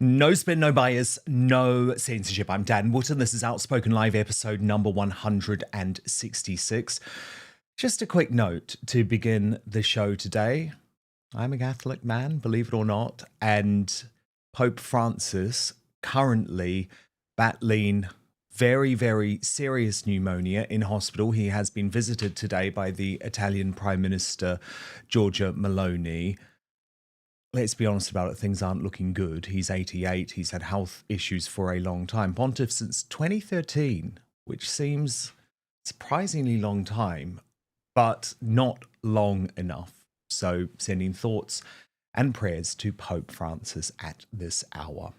No spin, no bias, no censorship. I'm Dan Wootton. This is Outspoken Live episode number 166. Just a quick note to begin the show today. I'm a Catholic man, believe it or not, and Pope Francis currently battling very, very serious pneumonia in hospital. He has been visited today by the Italian Prime Minister Giorgia Meloni. Let's be honest about it, things aren't looking good. He's 88, he's had health issues for a long time. Pontiff since 2013, which seems surprisingly long time, but not long enough. So sending thoughts and prayers to Pope Francis at this hour.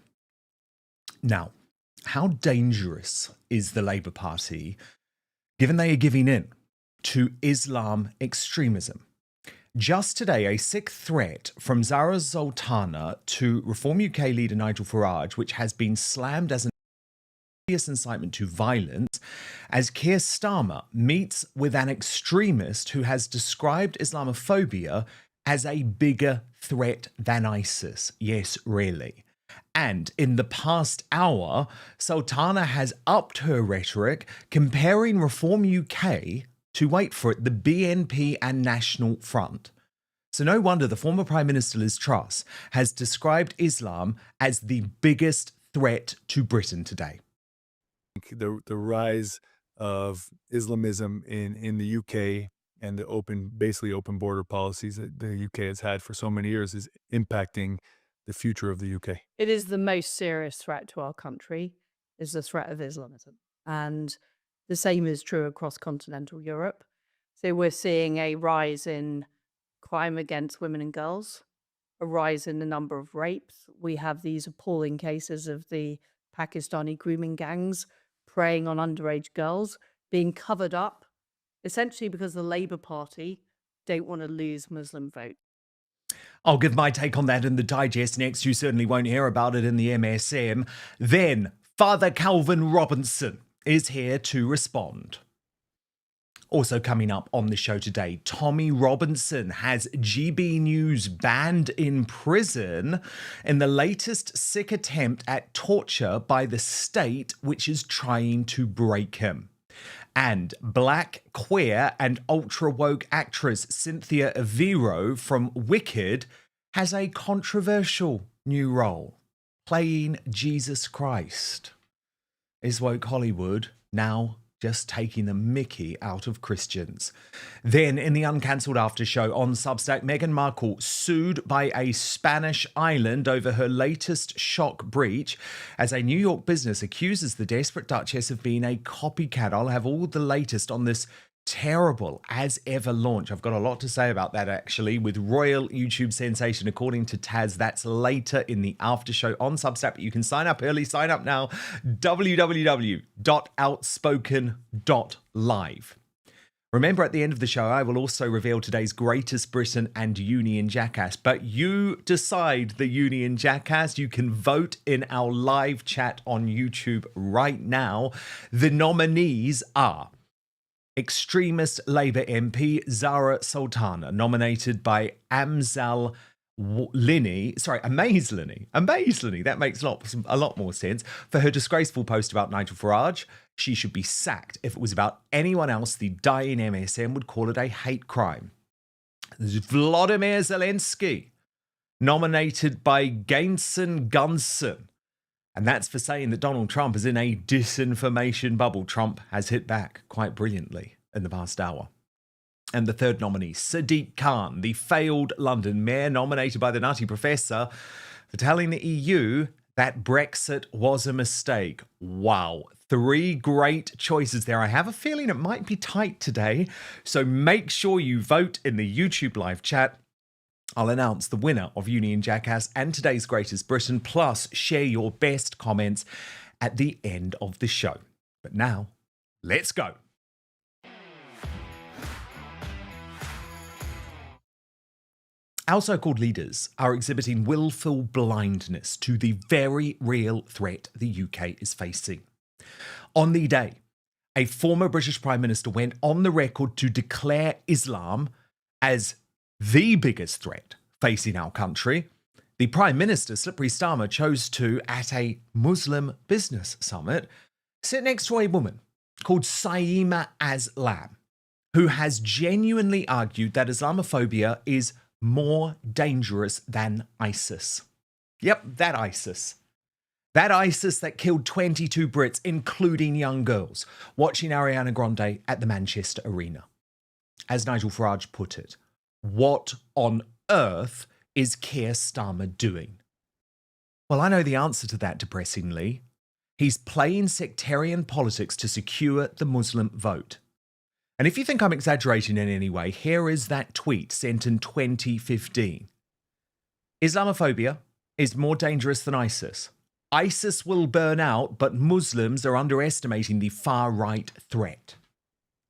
Now, how dangerous is the Labour Party given they are giving in to Islam extremism? Just today, a sick threat from Zarah Sultana to Recorm UK leader Nigel Farage, which has been slammed as an obvious incitement to violence, as Keir Starmer meets with an extremist who has described Islamophobia as a bigger threat than ISIS. Yes, really. And in the past hour, Sultana has upped her rhetoric, comparing Recorm UK to, wait for it, the BNP and National Front. So no wonder the former Prime Minister Liz Truss has described Islam as the biggest threat to Britain today. The rise of Islamism in the UK and the basically open border policies that the UK has had for so many years is impacting the future of the UK. It is the most serious threat to our country, is the threat of Islamism. And the same is true across continental Europe. So we're seeing a rise in crime against women and girls, a rise in the number of rapes. We have these appalling cases of the Pakistani grooming gangs preying on underage girls, being covered up, essentially because the Labour Party don't want to lose Muslim vote. I'll give my take on that in the digest next. You certainly won't hear about it in the MSM. Then Father Calvin Robinson is here to respond. Also coming up on the show today, Tommy Robinson has GB News banned in prison in the latest sick attempt at torture by the state, which is trying to break him. And black, queer and ultra-woke actress Cynthia Eviro from Wicked has a controversial new role, playing Jesus Christ. Is woke Hollywood now just taking the mickey out of Christians? Then, in the Uncancelled Aftershow on Substack, Meghan Markle sued by a Spanish island over her latest shock breach, as a New York business accuses the desperate Duchess of being a copycat. I'll have all the latest on this terrible as ever launch. I've got a lot to say about that, actually, with royal YouTube sensation, according to Taz. That's later in the after show on Substack, but you can sign up early. Sign up now, www.outspoken.live. Remember, at the end of the show, I will also reveal today's greatest Britain and Union Jackass. But you decide the Union Jackass. You can vote in our live chat on YouTube right now. The nominees are extremist Labour MP Zarah Sultana, nominated by Amaze Linny. That makes a lot more sense. For her disgraceful post about Nigel Farage. She should be sacked. If it was about anyone else, the dying MSM would call it a hate crime. Vladimir Zelensky, nominated by Gainson Gunson. And that's for saying that Donald Trump is in a disinformation bubble. Trump has hit back quite brilliantly in the past hour. And the third nominee, Sadiq Khan, the failed London mayor, nominated by the Nutty Professor for telling the EU that Brexit was a mistake. Wow. 3 great choices there. I have a feeling it might be tight today. So make sure you vote in the YouTube live chat. I'll announce the winner of Union Jackass and today's Greatest Britain, plus share your best comments at the end of the show. But now, let's go. Our so-called leaders are exhibiting willful blindness to the very real threat the UK is facing. On the day, a former British Prime Minister went on the record to declare Islam as the biggest threat facing our country. The Prime Minister, Keir Starmer, chose to, at a Muslim business summit, sit next to a woman called Saima Aslam, who has genuinely argued that Islamophobia is more dangerous than ISIS. Yep, that ISIS. That ISIS that killed 22 Brits, including young girls, watching Ariana Grande at the Manchester Arena. As Nigel Farage put it, what on earth is Keir Starmer doing? Well, I know the answer to that, depressingly. He's playing sectarian politics to secure the Muslim vote. And if you think I'm exaggerating in any way, here is that tweet sent in 2015. Islamophobia is more dangerous than ISIS. ISIS will burn out, but Muslims are underestimating the far-right threat.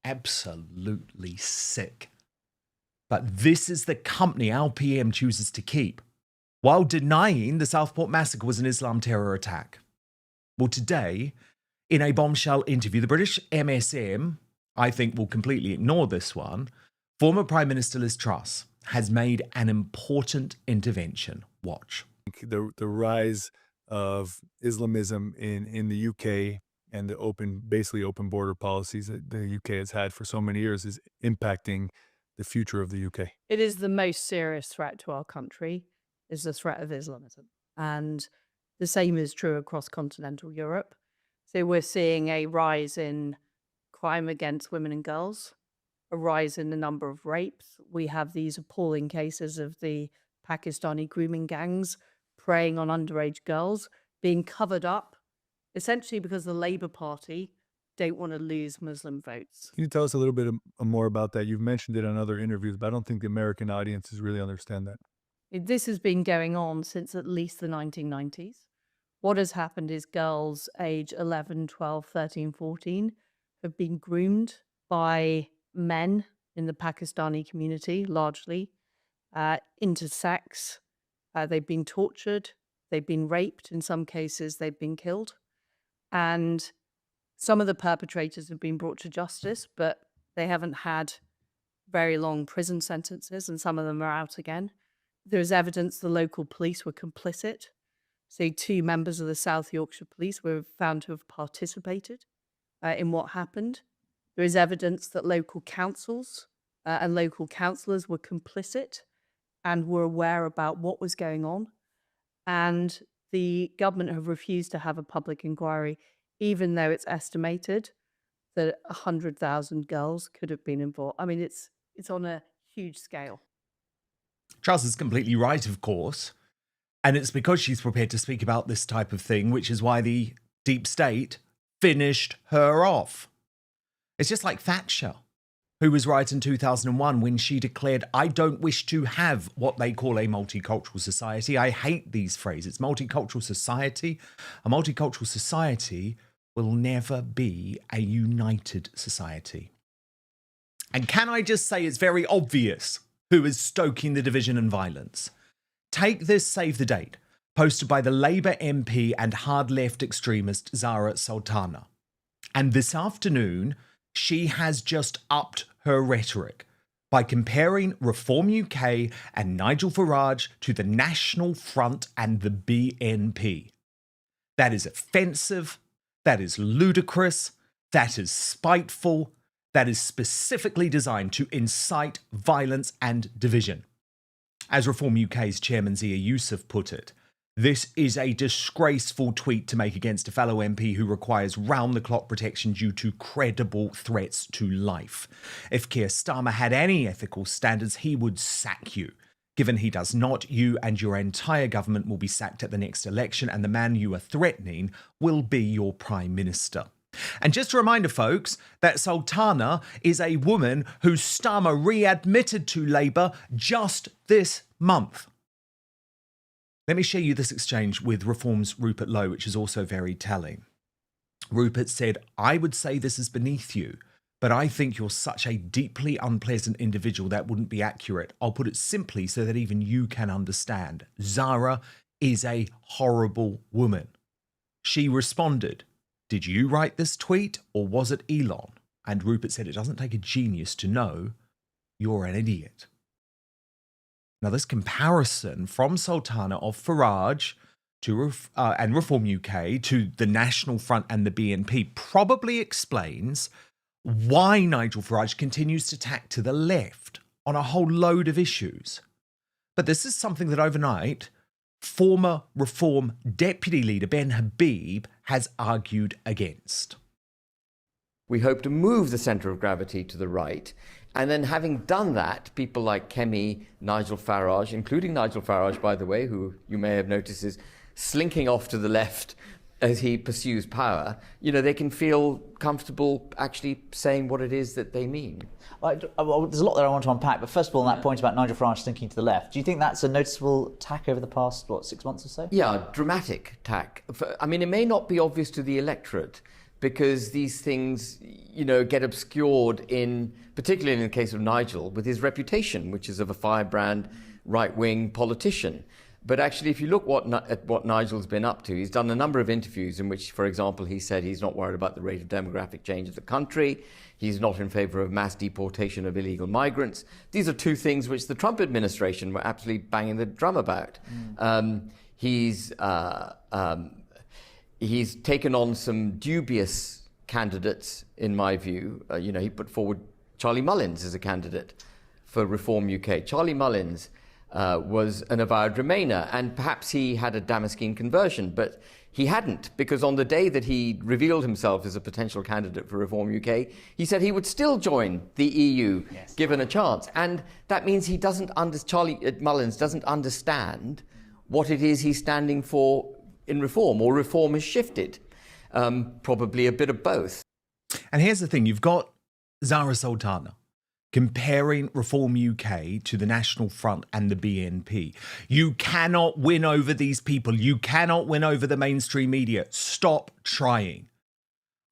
Absolutely sick. But this is the company our PM chooses to keep, while denying the Southport massacre was an Islam terror attack. Well, today, in a bombshell interview, the British MSM, I think, will completely ignore this one, former Prime Minister Liz Truss has made an important intervention. Watch. The rise of Islamism in the UK and the basically open border policies that the UK has had for so many years is impacting the future of the UK. It is the most serious threat to our country, is the threat of Islamism. And the same is true across continental Europe. So we're seeing a rise in crime against women and girls, a rise in the number of rapes. We have these appalling cases of the Pakistani grooming gangs preying on underage girls, being covered up, essentially because the Labour Party don't want to lose Muslim votes. Can you tell us a little bit more about that? You've mentioned it on other interviews, but I don't think the American audiences really understand that. This has been going on since at least the 1990s. What has happened is girls age 11, 12, 13, 14 have been groomed by men in the Pakistani community, largely, into sex. They've been tortured. They've been raped. In some cases, they've been killed. And some of the perpetrators have been brought to justice, but they haven't had very long prison sentences, and some of them are out again. There's evidence the local police were complicit. So 2 members of the South Yorkshire Police were found to have participated in what happened. There is evidence that local councils and local councillors were complicit and were aware about what was going on. And the government have refused to have a public inquiry, even though it's estimated that 100,000 girls could have been involved. I mean, it's on a huge scale. Truss is completely right, of course. And it's because she's prepared to speak about this type of thing, which is why the deep state finished her off. It's just like Thatcher, who was right in 2001 when she declared, I don't wish to have what they call a multicultural society. I hate these phrases. Multicultural society. A multicultural society will never be a united society. And can I just say it's very obvious who is stoking the division and violence? Take this save the date, posted by the Labour MP and hard left extremist Zarah Sultana. And this afternoon, she has just upped her rhetoric by comparing Recorm UK and Nigel Farage to the National Front and the BNP. That is offensive, that is ludicrous, that is spiteful, that is specifically designed to incite violence and division. As Recorm UK's chairman Zia Youssef put it, this is a disgraceful tweet to make against a fellow MP who requires round-the-clock protection due to credible threats to life. If Keir Starmer had any ethical standards, he would sack you. Given he does not, you and your entire government will be sacked at the next election, and the man you are threatening will be your Prime Minister. And just a reminder, folks, that Sultana is a woman who Starmer readmitted to Labour just this month. Let me share you this exchange with Reform's Rupert Lowe, which is also very telling. Rupert said, I would say this is beneath you, but I think you're such a deeply unpleasant individual that wouldn't be accurate. I'll put it simply so that even you can understand. Zarah is a horrible woman. She responded, did you write this tweet or was it Elon? And Rupert said, it doesn't take a genius to know you're an idiot. Now, this comparison from Sultana of Farage to and Reform UK to the National Front and the BNP probably explains why Nigel Farage continues to tack to the left on a whole load of issues. But this is something that overnight, former Reform Deputy Leader Ben Habib has argued against. We hope to move the centre of gravity to the right. And then having done that, people like Kemi, Nigel Farage, including Nigel Farage, by the way, who you may have noticed is slinking off to the left as he pursues power, you know, they can feel comfortable actually saying what it is that they mean. Well, there's a lot there I want to unpack, but first of all, on that point about Nigel Farage thinking to the left, do you think that's a noticeable tack over the past, 6 months or so? Yeah, dramatic tack. I mean, it may not be obvious to the electorate because these things, you know, get obscured particularly in the case of Nigel, with his reputation, which is of a firebrand right-wing politician. But actually, if you look at what Nigel's been up to, he's done a number of interviews in which, for example, he said he's not worried about the rate of demographic change of the country. He's not in favour of mass deportation of illegal migrants. These are two things which the Trump administration were absolutely banging the drum about. He's taken on some dubious candidates, in my view. You know, he put forward Charlie Mullins as a candidate for Reform UK. Charlie Mullins was an avowed Remainer, and perhaps he had a Damascene conversion, but he hadn't, because on the day that he revealed himself as a potential candidate for Reform UK, he said he would still join the EU, yes, given a chance. And that means he doesn't Charlie Mullins doesn't understand what it is he's standing for in reform, or reform has shifted. Probably a bit of both. And here's the thing, you've got Zarah Sultana comparing Reform UK to the National Front and the BNP. You cannot win over these people. You cannot win over the mainstream media. Stop trying.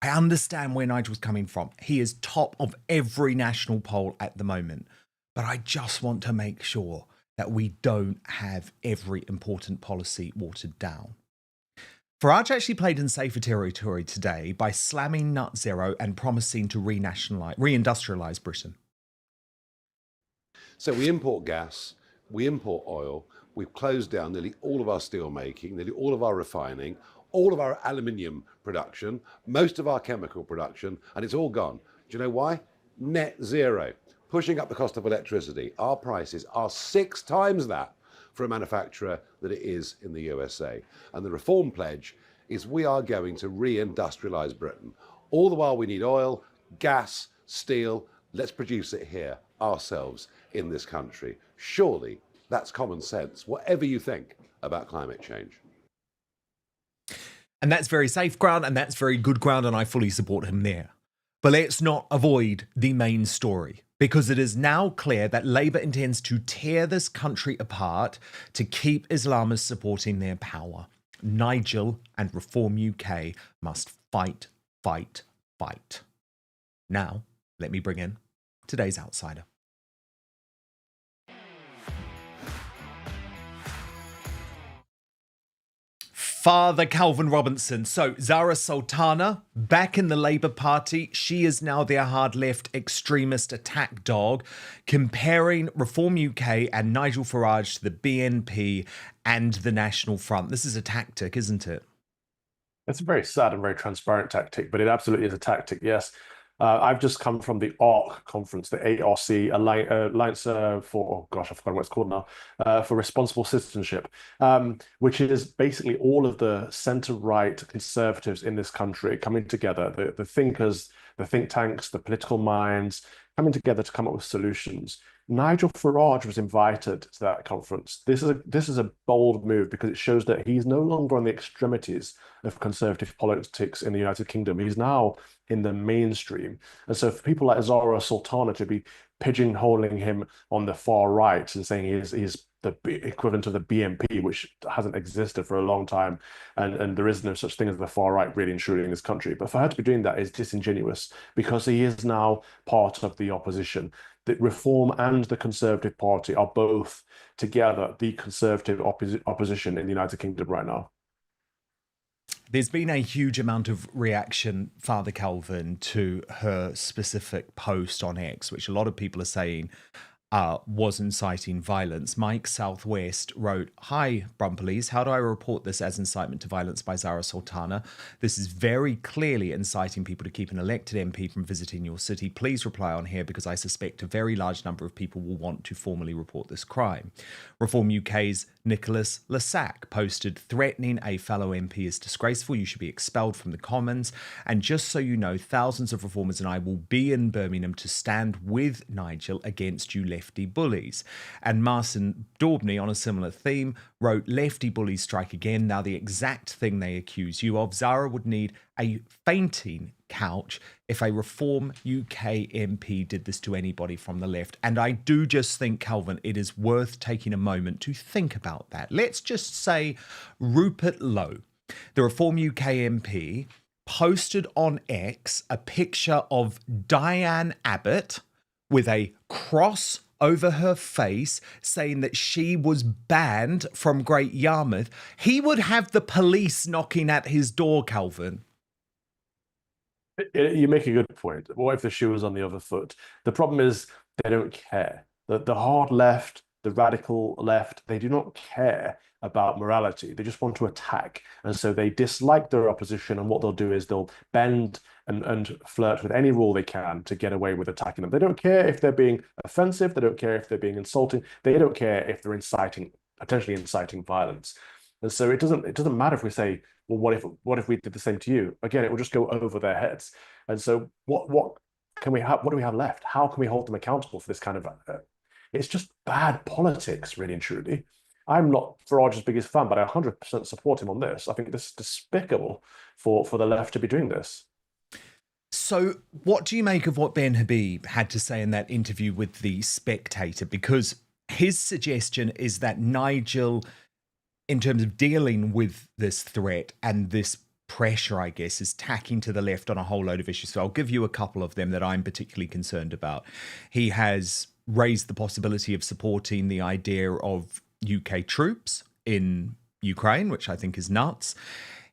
I understand where Nigel's coming from. He is top of every national poll at the moment. But I just want to make sure that we don't have every important policy watered down. Farage actually played in safer territory today by slamming Nut Zero and promising to reindustrialise Britain. So we import gas, we import oil, we've closed down nearly all of our steel making, nearly all of our refining, all of our aluminium production, most of our chemical production, and it's all gone. Do you know why? Net zero. Pushing up the cost of electricity. Our prices are 6 times that for a manufacturer that it is in the USA. And the Reform pledge is we are going to reindustrialise Britain. All the while we need oil, gas, steel. Let's produce it here ourselves in this country. Surely that's common sense, whatever you think about climate change. And that's very safe ground, and that's very good ground, and I fully support him there. But let's not avoid the main story, because it is now clear that Labour intends to tear this country apart to keep Islamists supporting their power. Nigel and Reform UK must fight, fight, fight. Now, let me bring in today's outsider. Father Calvin Robinson. So Zarah Sultana, back in the Labour Party, she is now their hard left extremist attack dog, comparing Reform UK and Nigel Farage to the BNP and the National Front. This is a tactic, isn't it? It's a very sad and very transparent tactic, but it absolutely is a tactic, yes. I've just come from the ARC conference, the ARC, Alliance for, I forgot what it's called now, for Responsible Citizenship, which is basically all of the centre-right conservatives in this country coming together, the thinkers, the think tanks, the political minds, coming together to come up with solutions. Nigel Farage was invited to that conference. This is a bold move because it shows that he's no longer on the extremities of conservative politics in the United Kingdom. He's now in the mainstream. And so for people like Zarah Sultana to be pigeonholing him on the far right and saying he's the equivalent of the BNP, which hasn't existed for a long time, and there is no such thing as the far right really and truly in this country. But for her to be doing that is disingenuous because he is now part of the opposition. The Reform and the Conservative Party are both together the Conservative opposition in the United Kingdom right now. There's been a huge amount of reaction, Father Calvin, to her specific post on X, which a lot of people are saying was inciting violence. Mike Southwest wrote, "Hi, Brumpolies. How do I report this as incitement to violence by Zarah Sultana? This is very clearly inciting people to keep an elected MP from visiting your city. Please reply on here because I suspect a very large number of people will want to formally report this crime." Reform UK's Nicholas Lassac posted, "Threatening a fellow MP is disgraceful. You should be expelled from the Commons. And just so you know, thousands of reformers and I will be in Birmingham to stand with Nigel against you lefty bullies." And Marcin Daubney, on a similar theme, wrote, "Lefty bullies strike again. Now the exact thing they accuse you of. Zarah would need a fainting couch if a Reform UK MP did this to anybody from the left." And I do just think, Calvin, it is worth taking a moment to think about that. Let's just say Rupert Lowe, the Reform UK MP, posted on X a picture of Diane Abbott with a cross over her face saying that she was banned from Great Yarmouth. He would have the police knocking at his door, Calvin. You make a good point. What if the shoe was on the other foot? The problem is they don't care. The hard left, the radical left, they do not care about morality. They just want to attack. And so they dislike their opposition, and what they'll do is they'll bend and flirt with any rule they can to get away with attacking them. They don't care if they're being offensive. They don't care if they're being insulting. They don't care if they're potentially inciting violence. And so it doesn't matter if we say, well, what if we did the same to you? Again, it will just go over their heads. And so what can we have? What do we have left? How can we hold them accountable for this kind of? It's just bad politics, really and truly. I'm not Farage's biggest fan, but I 100% support him on this. I think this is despicable for the left to be doing this. So what do you make of what Ben Habib had to say in that interview with The Spectator? Because his suggestion is that Nigel, in terms of dealing with this threat and this pressure, I guess, is tacking to the left on a whole load of issues. So I'll give you a couple of them that I'm particularly concerned about. He has raised the possibility of supporting the idea of UK troops in Ukraine, which I think is nuts.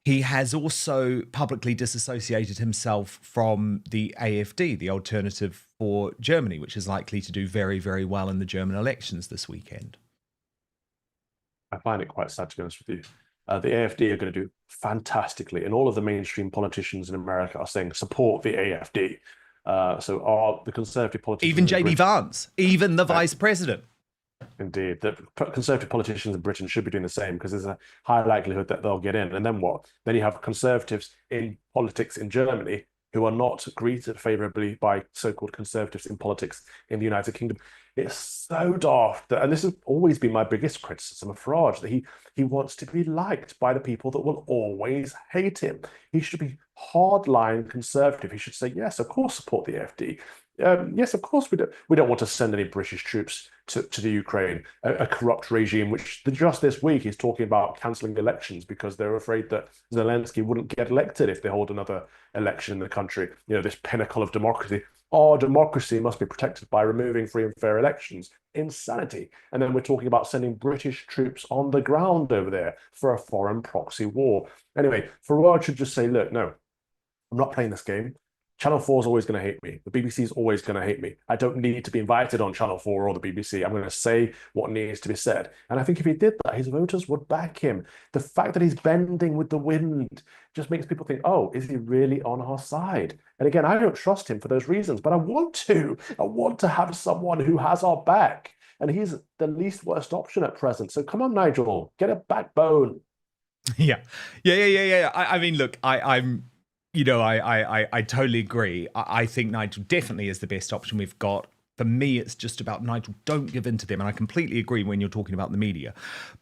He has also publicly disassociated himself from the AfD, the Alternative for Germany, which is likely to do very, very well in the German elections this weekend. I find it quite sad, to be honest with you. The AfD are going to do fantastically, and all of the mainstream politicians in America are saying support the AfD. So are the Conservative politicians... Even JD Vance, even the Vice President. Indeed, the Conservative politicians in Britain should be doing the same, because there's a high likelihood that they'll get in. And then what? Then you have Conservatives in politics in Germany who are not greeted favourably by so-called Conservatives in politics in the United Kingdom. It's so daft, and this has always been my biggest criticism of Farage, that he wants to be liked by the people that will always hate him. He should be hardline Conservative. He should say, yes, of course, support the AfD. Yes, of course, we don't want to send any British troops to the Ukraine, a corrupt regime, which just this week is talking about cancelling elections because they're afraid that Zelensky wouldn't get elected if they hold another election in the country. You know, this pinnacle of democracy. Our democracy must be protected by removing free and fair elections. Insanity. And then we're talking about sending British troops on the ground over there for a foreign proxy war. Anyway, Farage should just say, look, no, I'm not playing this game. Channel 4 is always going to hate me. The BBC is always going to hate me. I don't need to be invited on Channel 4 or the BBC. I'm going to say what needs to be said. And I think if he did that, his voters would back him. The fact that he's bending with the wind just makes people think, oh, is he really on our side? And again, I don't trust him for those reasons, but I want to. I want to have someone who has our back. And he's the least worst option at present. So come on, Nigel, get a backbone. Yeah. I mean, look, I'm... You know, I totally agree. I think Nigel definitely is the best option we've got. For me, it's just about Nigel, don't give in to them. And I completely agree when you're talking about the media.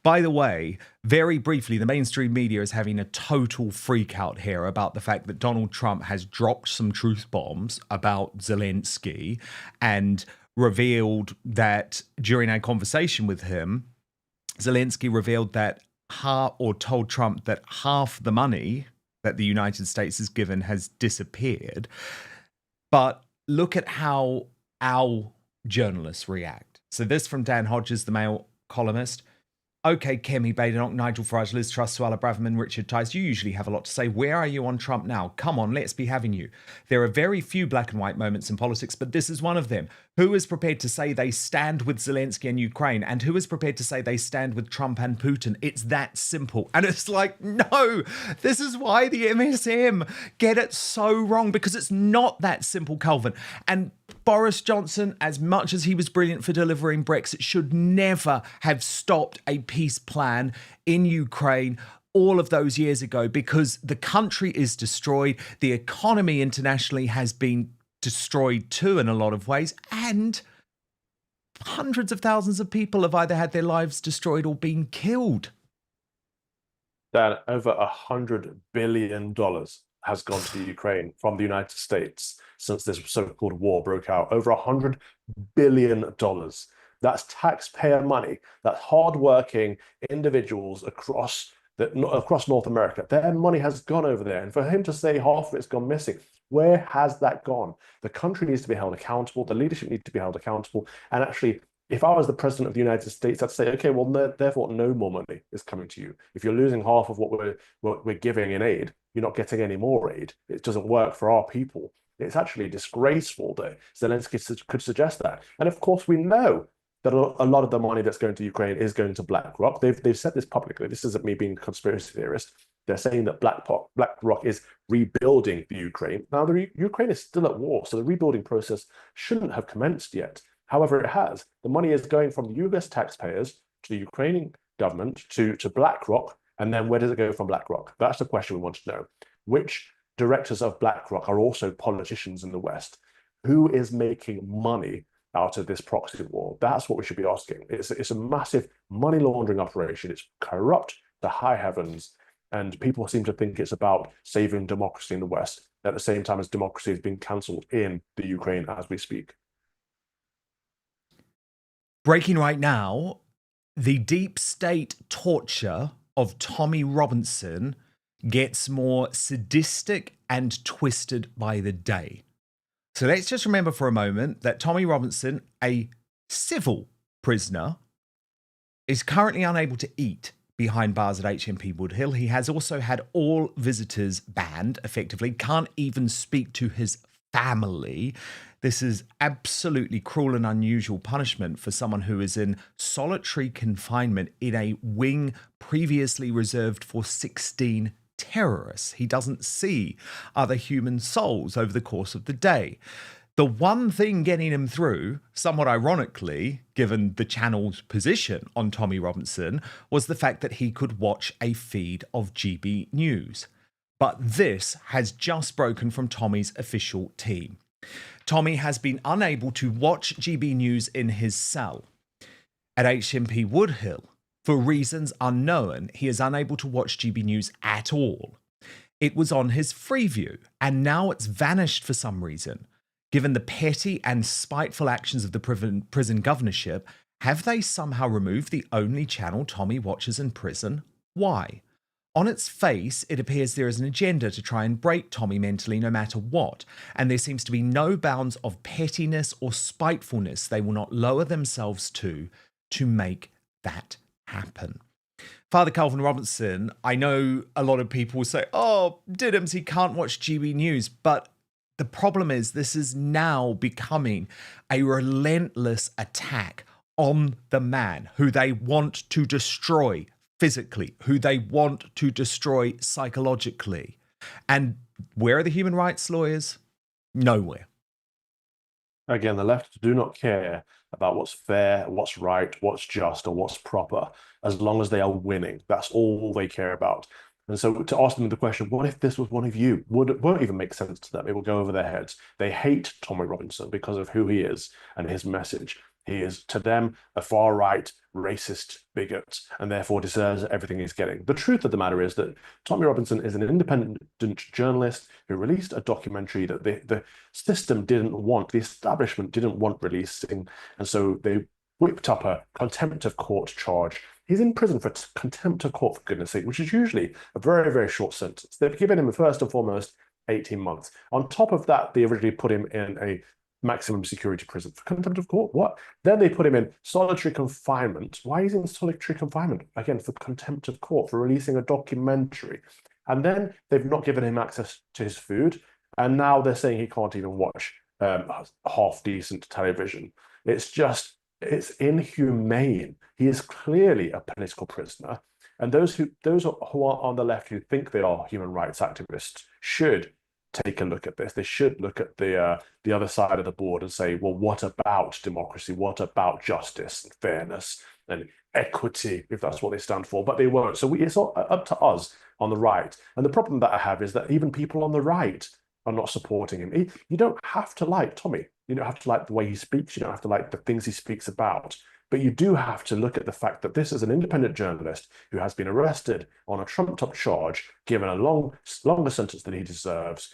By the way, very briefly, the mainstream media is having a total freak out here about the fact that Donald Trump has dropped some truth bombs about Zelensky and revealed that during a conversation with him, Zelensky revealed that told Trump that half the money that the United States has given has disappeared. But look at how our journalists react. So this from Dan Hodges, the Mail columnist. Okay, Kemi Badenoch, Nigel Farage, Liz Truss, Suella Braverman, Richard Tice, you usually have a lot to say. Where are you on Trump now? Come on, let's be having you. There are very few black and white moments in politics, but this is one of them. Who is prepared to say they stand with Zelensky and Ukraine? And who is prepared to say they stand with Trump and Putin? It's that simple. And it's like, no, this is why the MSM get it so wrong, because it's not that simple, Calvin. And Boris Johnson, as much as he was brilliant for delivering Brexit, should never have stopped a peace plan in Ukraine all of those years ago, because the country is destroyed. The economy internationally has been destroyed too in a lot of ways. And hundreds of thousands of people have either had their lives destroyed or been killed. Dan, over $100 billion has gone to Ukraine from the United States since this so-called war broke out. Over $100 billion. That's taxpayer money. That's hardworking individuals across North America. Their money has gone over there. And for him to say half of it's gone missing, where has that gone? The country needs to be held accountable. The leadership needs to be held accountable. And actually, if I was the president of the United States, I'd say, okay, well, therefore, no more money is coming to you. If you're losing half of what we're giving in aid, you're not getting any more aid. It doesn't work for our people. It's actually disgraceful that Zelensky could suggest that. And of course, we know that a lot of the money that's going to Ukraine is going to BlackRock. They've said this publicly. This isn't me being a conspiracy theorist. They're saying that BlackRock is rebuilding the Ukraine. Now, the Ukraine is still at war, so the rebuilding process shouldn't have commenced yet. However, it has. The money is going from the US taxpayers to the Ukrainian government to BlackRock, and then where does it go from BlackRock? That's the question we want to know. Which directors of BlackRock are also politicians in the West? Who is making money out of this proxy war? That's what we should be asking. It's a massive money laundering operation. It's corrupt to high heavens, and people seem to think it's about saving democracy in the West at the same time as democracy is being cancelled in the Ukraine as we speak. Breaking right now, the deep state torture of Tommy Robinson gets more sadistic and twisted by the day. So let's just remember for a moment that Tommy Robinson, a civil prisoner, is currently unable to eat behind bars at HMP Woodhill. He has also had all visitors banned, effectively, can't even speak to his family. This is absolutely cruel and unusual punishment for someone who is in solitary confinement in a wing previously reserved for 16 terrorists. He doesn't see other human souls over the course of the day. The one thing getting him through, somewhat ironically, given the channel's position on Tommy Robinson, was the fact that he could watch a feed of GB News. But this has just broken from Tommy's official team. Tommy has been unable to watch GB News in his cell. At HMP Woodhill, for reasons unknown, he is unable to watch GB News at all. It was on his Freeview, and now it's vanished for some reason. Given the petty and spiteful actions of the prison governorship, have they somehow removed the only channel Tommy watches in prison? Why? On its face, it appears there is an agenda to try and break Tommy mentally no matter what, and there seems to be no bounds of pettiness or spitefulness they will not lower themselves to make that happen. Father Calvin Robinson, I know a lot of people will say, oh, Diddums, he can't watch GB News, but the problem is this is now becoming a relentless attack on the man who they want to destroy physically, who they want to destroy psychologically. And where are the human rights lawyers? Nowhere. Again, the left do not care about what's fair, what's right, what's just, or what's proper, as long as they are winning. That's all they care about. And so to ask them the question, what if this was one of you, won't even make sense to them. It will go over their heads. They hate Tommy Robinson because of who he is and his message. He is, to them, a far-right, racist bigot, and therefore deserves everything he's getting. The truth of the matter is that Tommy Robinson is an independent journalist who released a documentary that the system didn't want, the establishment didn't want releasing, and so they whipped up a contempt of court charge. He's in prison for contempt of court, for goodness sake, which is usually a very, very short sentence. They've given him, first and foremost, 18 months. On top of that, they originally put him in a maximum security prison for contempt of court. What? Then they put him in solitary confinement. Why is he in solitary confinement? Again, for contempt of court, for releasing a documentary. And then they've not given him access to his food. And now they're saying he can't even watch half-decent television. It's inhumane. He is clearly a political prisoner. And those who are on the left who think they are human rights activists should take a look at this. They should look at the other side of the board and say, well, what about democracy? What about justice and fairness and equity, if that's what they stand for? But they won't. So it's all up to us on the right. And the problem that I have is that even people on the right are not supporting him. You don't have to like Tommy. You don't have to like the way he speaks. You don't have to like the things he speaks about. But you do have to look at the fact that this is an independent journalist who has been arrested on a trumped-up charge, given a longer sentence than he deserves,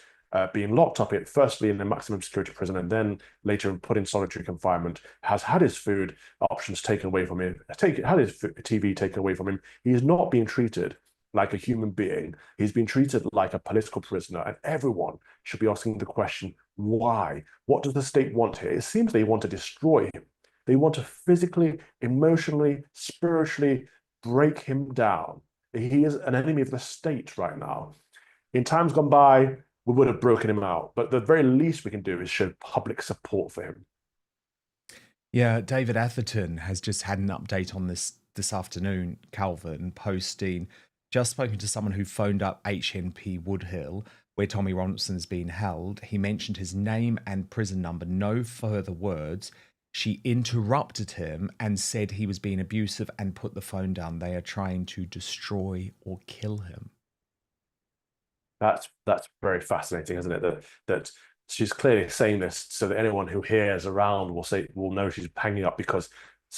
being locked up firstly in a maximum security prison and then later put in solitary confinement, has had his food options taken away from him, had his TV taken away from him. He is not being treated like a human being. He's been treated like a political prisoner, and everyone should be asking the question, why? What does the state want here? It seems they want to destroy him. They want to physically, emotionally, spiritually break him down. He is an enemy of the state right now. In times gone by, we would have broken him out, but the very least we can do is show public support for him. Yeah, David Atherton has just had an update on this afternoon, Calvin, posting, just spoken to someone who phoned up HNP Woodhill, where Tommy Robinson's been held. He mentioned his name and prison number, no further words. She interrupted him and said he was being abusive and put the phone down. They are trying to destroy or kill him. That's very fascinating, isn't it? That she's clearly saying this so that anyone who hears around will know she's hanging up because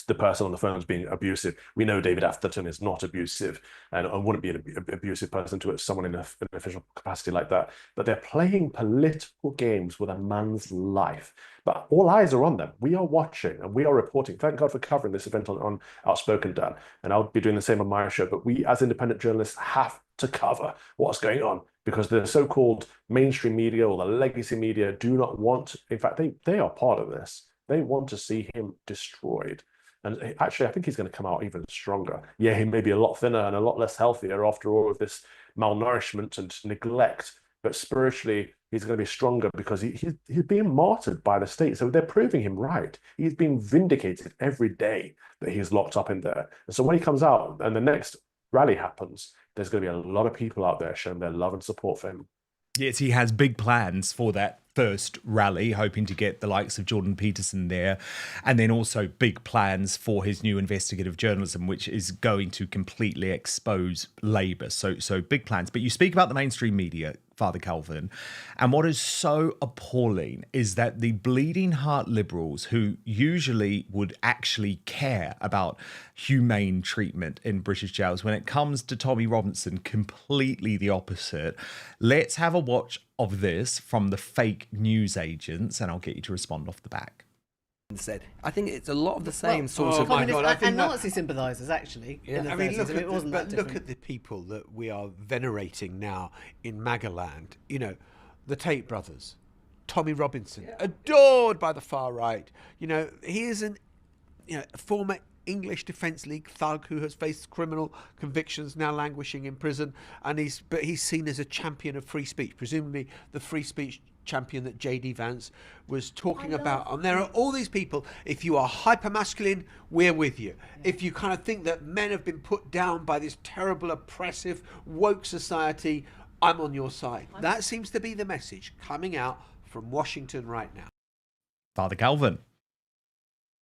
the person on the phone is being abusive. We know David Atherton is not abusive and wouldn't be an abusive person to someone in an official capacity like that. But they're playing political games with a man's life. But all eyes are on them. We are watching and we are reporting. Thank God for covering this event on Outspoken, Dan. And I'll be doing the same on my show. But we, as independent journalists, have to cover what's going on because the so-called mainstream media or the legacy media do not want. In fact, they are part of this. They want to see him destroyed. And actually, I think he's going to come out even stronger. Yeah, he may be a lot thinner and a lot less healthier after all of this malnourishment and neglect. But spiritually, he's going to be stronger because he's being martyred by the state. So they're proving him right. He's being vindicated every day that he's locked up in there. And so when he comes out and the next rally happens, there's going to be a lot of people out there showing their love and support for him. Yes, he has big plans for that first rally, hoping to get the likes of Jordan Peterson there, and then also big plans for his new investigative journalism, which is going to completely expose Labour. So big plans. But you speak about the mainstream media, Father Calvin, and what is so appalling is that the bleeding heart liberals who usually would actually care about humane treatment in British jails, when it comes to Tommy Robinson, completely the opposite. Let's have a watch of this from the fake news agents, and I'll get you to respond off the back. Said, I think it's a lot of the same sorts of. And Nazi sympathisers, actually. Yeah. In the I mean, 30s, look at the people that we are venerating now in Magaland. You know, the Tate brothers, Tommy Robinson, adored by the far right. You know, he is a former English Defence League thug who has faced criminal convictions, now languishing in prison, and he's seen as a champion of free speech, presumably the free speech champion that J.D. Vance was talking about. And there are all these people, if you are hyper-masculine, we're with you. If you kind of think that men have been put down by this terrible, oppressive, woke society, I'm on your side. That seems to be the message coming out from Washington right now. Father Calvin.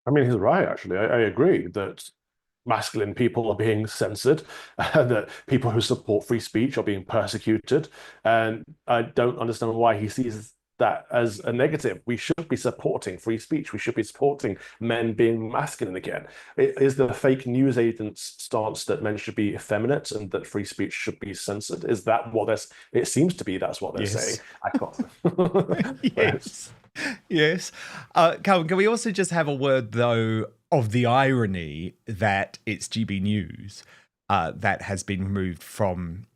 I mean, he's right, actually. I agree that masculine people are being censored, that people who support free speech are being persecuted. And I don't understand why he sees that as a negative. We should be supporting free speech. We should be supporting men being masculine again. Is the fake news agent's stance that men should be effeminate and that free speech should be censored? Is that what it seems to be that's what they're saying. I can't. Yes. Yes. Calvin, can we also just have a word, though, of the irony that it's GB News that has been removed from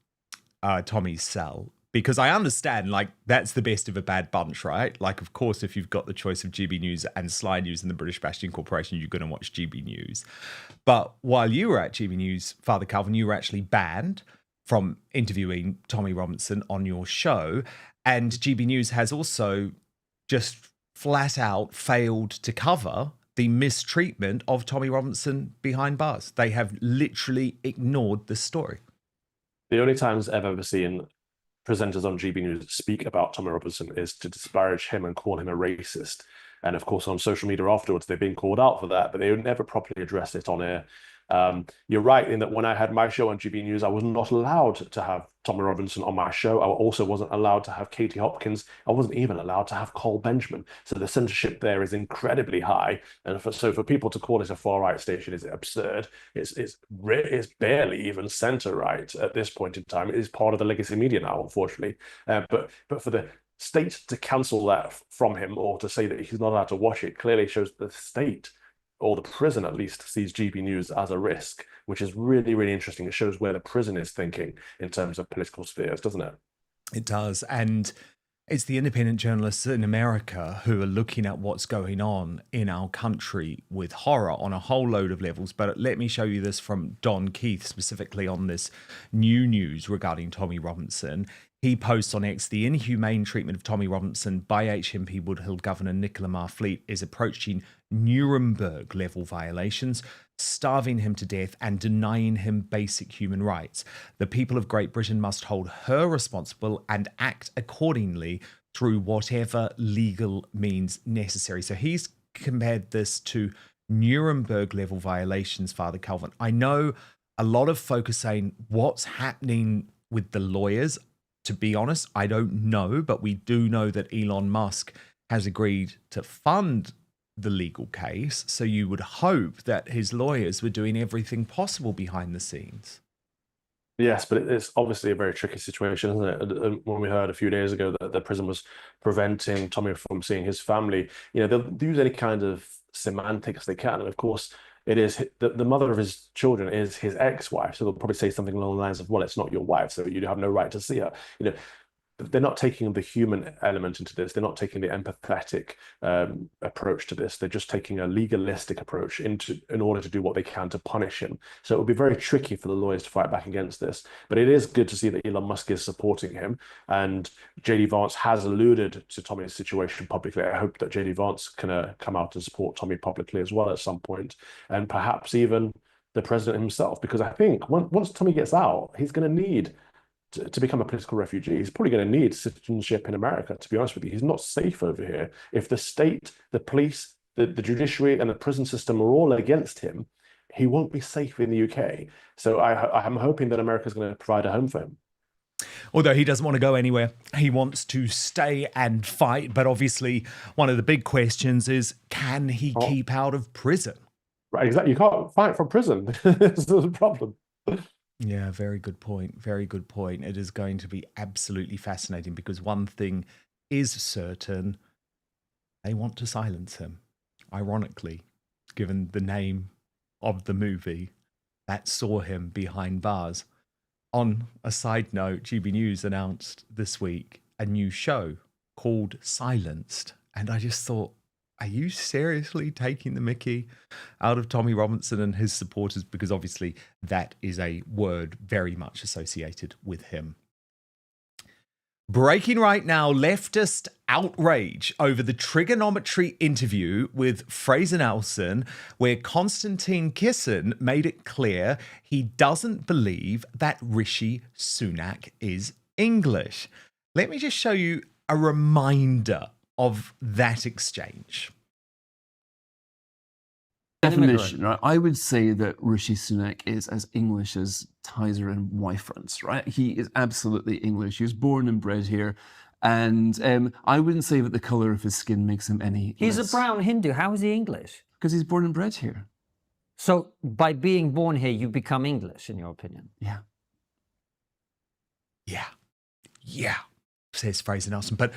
Tommy's cell? Because I understand, like, that's the best of a bad bunch, right? Like, of course, if you've got the choice of GB News and Sly News and the British Bastion Corporation, you're going to watch GB News. But while you were at GB News, Father Calvin, you were actually banned from interviewing Tommy Robinson on your show. And GB News has also just flat out failed to cover the mistreatment of Tommy Robinson behind bars. They have literally ignored the story. The only times I've ever seen presenters on GB News speak about Tommy Robinson is to disparage him and call him a racist. And of course, on social media afterwards, they've been called out for that, but they would never properly address it on air. You're right in that when I had my show on GB News, I was not allowed to have Tommy Robinson on my show. I also wasn't allowed to have Katie Hopkins. I wasn't even allowed to have Cole Benjamin. So the censorship there is incredibly high. And so for people to call it a far-right station is absurd. It's barely even centre-right at this point in time. It is part of the legacy media now, unfortunately. But for the state to cancel that from him or to say that he's not allowed to watch it clearly shows the state, or the prison at least, sees GB News as a risk, which is really, really interesting. It shows where the prison is thinking in terms of political spheres, doesn't it? It does. And it's the independent journalists in America who are looking at what's going on in our country with horror on a whole load of levels. But let me show you this from Don Keith, specifically on this new news regarding Tommy Robinson. He posts on X, the inhumane treatment of Tommy Robinson by HMP Woodhill Governor Nicola Marfleet is approaching Nuremberg-level violations, starving him to death and denying him basic human rights. The people of Great Britain must hold her responsible and act accordingly through whatever legal means necessary. So he's compared this to Nuremberg-level violations, Father Calvin. I know a lot of folk are saying, what's happening with the lawyers? To be honest, I don't know, but we do know that Elon Musk has agreed to fund the legal case. So you would hope that his lawyers were doing everything possible behind the scenes. Yes, but it's obviously a very tricky situation, isn't it? When we heard a few days ago that the prison was preventing Tommy from seeing his family, they'll use any kind of semantics they can. And of course, it is the mother of his children is his ex-wife, so they'll probably say something along the lines of, well, it's not your wife, so you have no right to see her. They're not taking the human element into this. They're not taking the empathetic approach to this. They're just taking a legalistic approach in order to do what they can to punish him. So it would be very tricky for the lawyers to fight back against this. But it is good to see that Elon Musk is supporting him. And JD Vance has alluded to Tommy's situation publicly. I hope that JD Vance can come out and support Tommy publicly as well at some point, and perhaps even the president himself, because I think once Tommy gets out, he's going to need to become a political refugee. He's probably going to need citizenship in America, to be honest with you. He's not safe over here. If the state, the police, the judiciary and the prison system are all against him, he won't be safe in the UK. So I'm hoping that America is going to provide a home for him. Although he doesn't want to go anywhere. He wants to stay and fight. But obviously, one of the big questions is, can he keep out of prison? Right, exactly. You can't fight from prison. That's the problem. Yeah, very good point. Very good point. It is going to be absolutely fascinating because one thing is certain. They want to silence him. Ironically, given the name of the movie that saw him behind bars. On a side note, GB News announced this week a new show called Silenced. And I just thought, are you seriously taking the mickey out of Tommy Robinson and his supporters? Because obviously that is a word very much associated with him. Breaking right now, leftist outrage over the trigonometry interview with Fraser Nelson, where Konstantin Kisin made it clear he doesn't believe that Rishi Sunak is English. Let me just show you a reminder of that exchange. Definition, right? I would say that Rishi Sunak is as English as Tizer and Wyferns, right? He is absolutely English. He was born and bred here. And I wouldn't say that the colour of his skin makes him any He's less. a brown Hindu. How is he English? Because he's born and bred here. So by being born here, you become English, in your opinion? Yeah. Yeah, says Fraser Nelson. But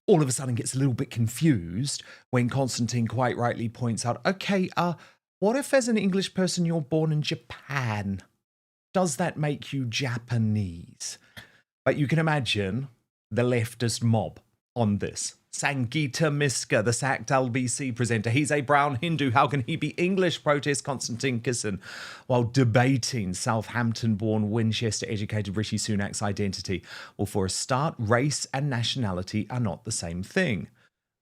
all of a sudden gets a little bit confused when Constantine quite rightly points out, okay, what if as an English person you're born in Japan? Does that make you Japanese? But you can imagine the leftist mob on this. Sangeeta Miska, the sacked LBC presenter. He's a brown Hindu. How can he be English? Protest Konstantin Kisin while debating Southampton-born, Winchester-educated Rishi Sunak's identity. Well, for a start, race and nationality are not the same thing.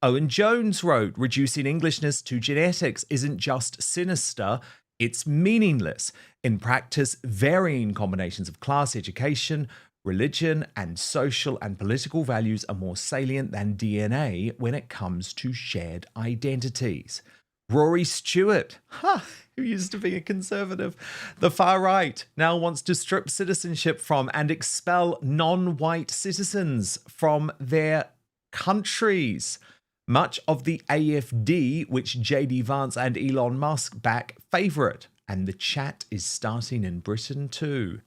Owen Jones wrote, reducing Englishness to genetics isn't just sinister, it's meaningless. In practice, varying combinations of class, education, religion, and social and political values are more salient than DNA when it comes to shared identities. Rory Stewart, who used to be a conservative, the far right now wants to strip citizenship from and expel non-white citizens from their countries. Much of the AFD, which JD Vance and Elon Musk back, favour it. And the chat is starting in Britain too.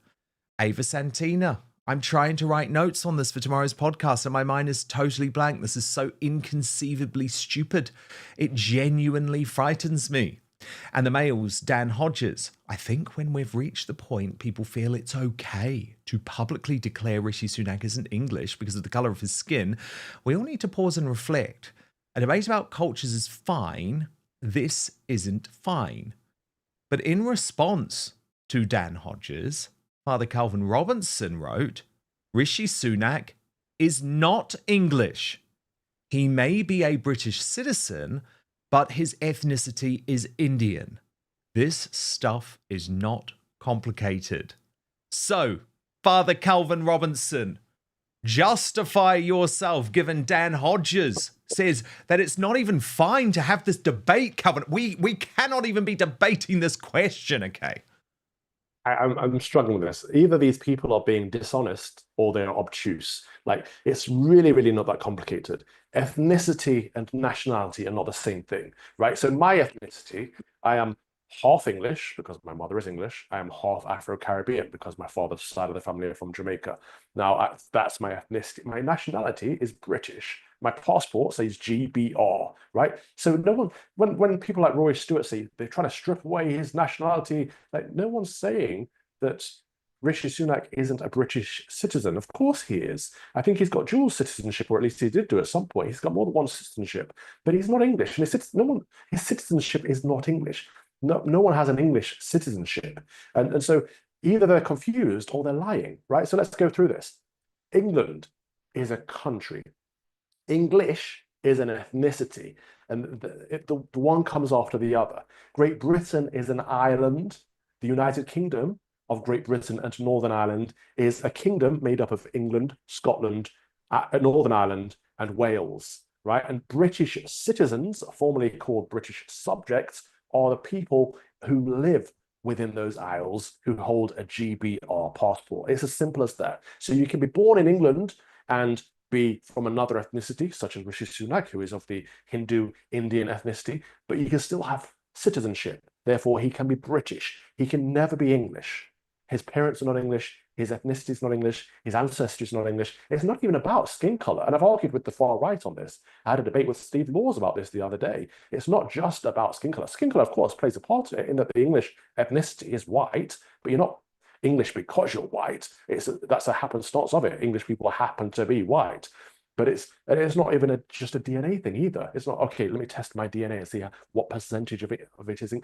Ava Santina, I'm trying to write notes on this for tomorrow's podcast and my mind is totally blank. This is so inconceivably stupid. It genuinely frightens me. And the Mail's Dan Hodges, I think when we've reached the point people feel it's okay to publicly declare Rishi Sunak isn't English because of the colour of his skin, we all need to pause and reflect. A debate about cultures is fine. This isn't fine. But in response to Dan Hodges, Father Calvin Robinson wrote, Rishi Sunak is not English. He may be a British citizen, but his ethnicity is Indian. This stuff is not complicated. So, Father Calvin Robinson, justify yourself, given Dan Hodges says that it's not even fine to have this debate, Calvin. We cannot even be debating this question, okay? I'm struggling with this. Either these people are being dishonest or they're obtuse. Like, it's really, really not that complicated. Ethnicity and nationality are not the same thing, right? So my ethnicity, I am half English because my mother is English. I am half Afro-Caribbean because my father's side of the family are from Jamaica. Now, that's my ethnicity. My nationality is British. My passport says GBR, right? So no one, when people like Rory Stewart say they're trying to strip away his nationality, like, no one's saying that Rishi Sunak isn't a British citizen. Of course he is. I think he's got dual citizenship, or at least he did do at some point. He's got more than one citizenship, but he's not English. And his citizenship is not English. No one has an English citizenship. And so either they're confused or they're lying, right? So let's go through this. England is a country. English is an ethnicity, and the one comes after the other. Great Britain is an island. The United Kingdom of Great Britain and Northern Ireland is a kingdom made up of England, Scotland, Northern Ireland, and Wales, right? And British citizens, formerly called British subjects, are the people who live within those isles who hold a GBR passport. It's as simple as that. So you can be born in England and be from another ethnicity, such as Rishi Sunak, who is of the Hindu Indian ethnicity, but you can still have citizenship. Therefore, he can be British. He can never be English. His parents are not English. His ethnicity is not English. His ancestry is not English. It's not even about skin color. And I've argued with the far right on this. I had a debate with Steve Laws about this the other day. It's not just about skin color. Skin color, of course, plays a part in it, in that the English ethnicity is white, but you're not English because you're white. That's a happenstance of it. English people happen to be white. But it's not even just a DNA thing either. It's not, okay, let me test my DNA and see what percentage of it is.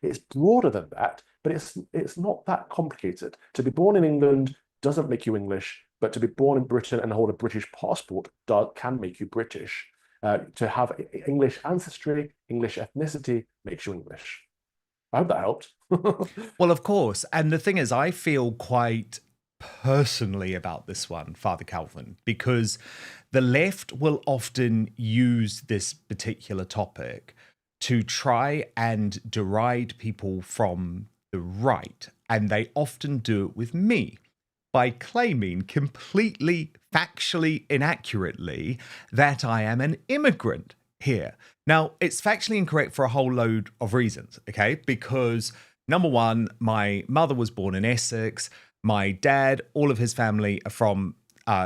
It's broader than that, but it's not that complicated. To be born in England doesn't make you English, but to be born in Britain and hold a British passport can make you British. To have English ancestry, English ethnicity makes you English. I hope that helped. Well, of course. And the thing is, I feel quite personally about this one, Father Calvin, because the left will often use this particular topic to try and deride people from the right. And they often do it with me by claiming completely factually inaccurately that I am an immigrant here. Now, it's factually incorrect for a whole load of reasons, okay? Because number one, my mother was born in Essex. My dad, all of his family are from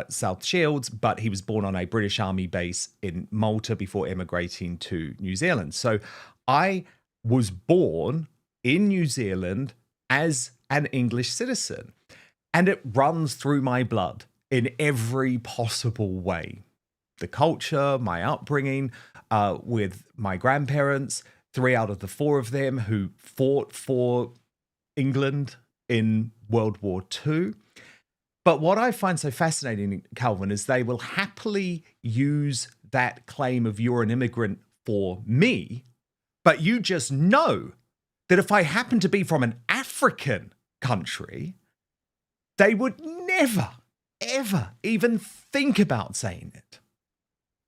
South Shields, but he was born on a British Army base in Malta before emigrating to New Zealand. So I was born in New Zealand as an English citizen, and it runs through my blood. in every possible way. The culture, my upbringing, with my grandparents, 3 out of the 4 of them who fought for England in World War II. But what I find so fascinating, Calvin, is they will happily use that claim of you're an immigrant for me, but you just know that if I happen to be from an African country, they would never, ever even think about saying it.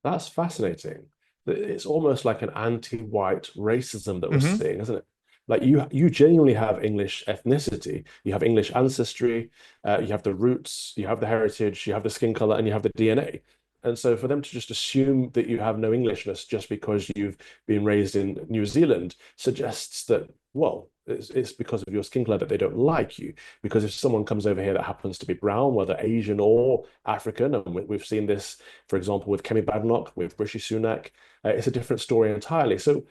That's fascinating. It's almost like an anti-white racism that we're seeing, isn't it? Like you genuinely have English ethnicity, you have English ancestry, you have the roots, you have the heritage, you have the skin color, and you have the DNA. And so for them to just assume that you have no Englishness just because you've been raised in New Zealand suggests that, well, it's because of your skin color that they don't like you. Because if someone comes over here that happens to be brown, whether Asian or African, and we've seen this, for example, with Kemi Badenoch, with Rishi Sunak, it's a different story entirely. So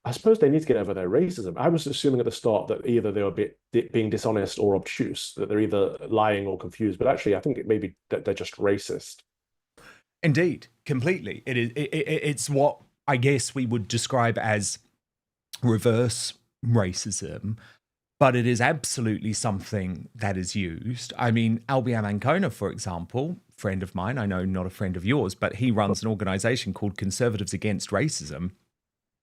I suppose they need to get over their racism. I was assuming at the start that either they were being dishonest or obtuse, that they're either lying or confused. But actually, I think it may be that they're just racist. Indeed, completely. It's what I guess we would describe as reverse racism, but it is absolutely something that is used. I mean, Albion Ancona, for example, friend of mine, I know not a friend of yours, but he runs an organization called Conservatives Against Racism.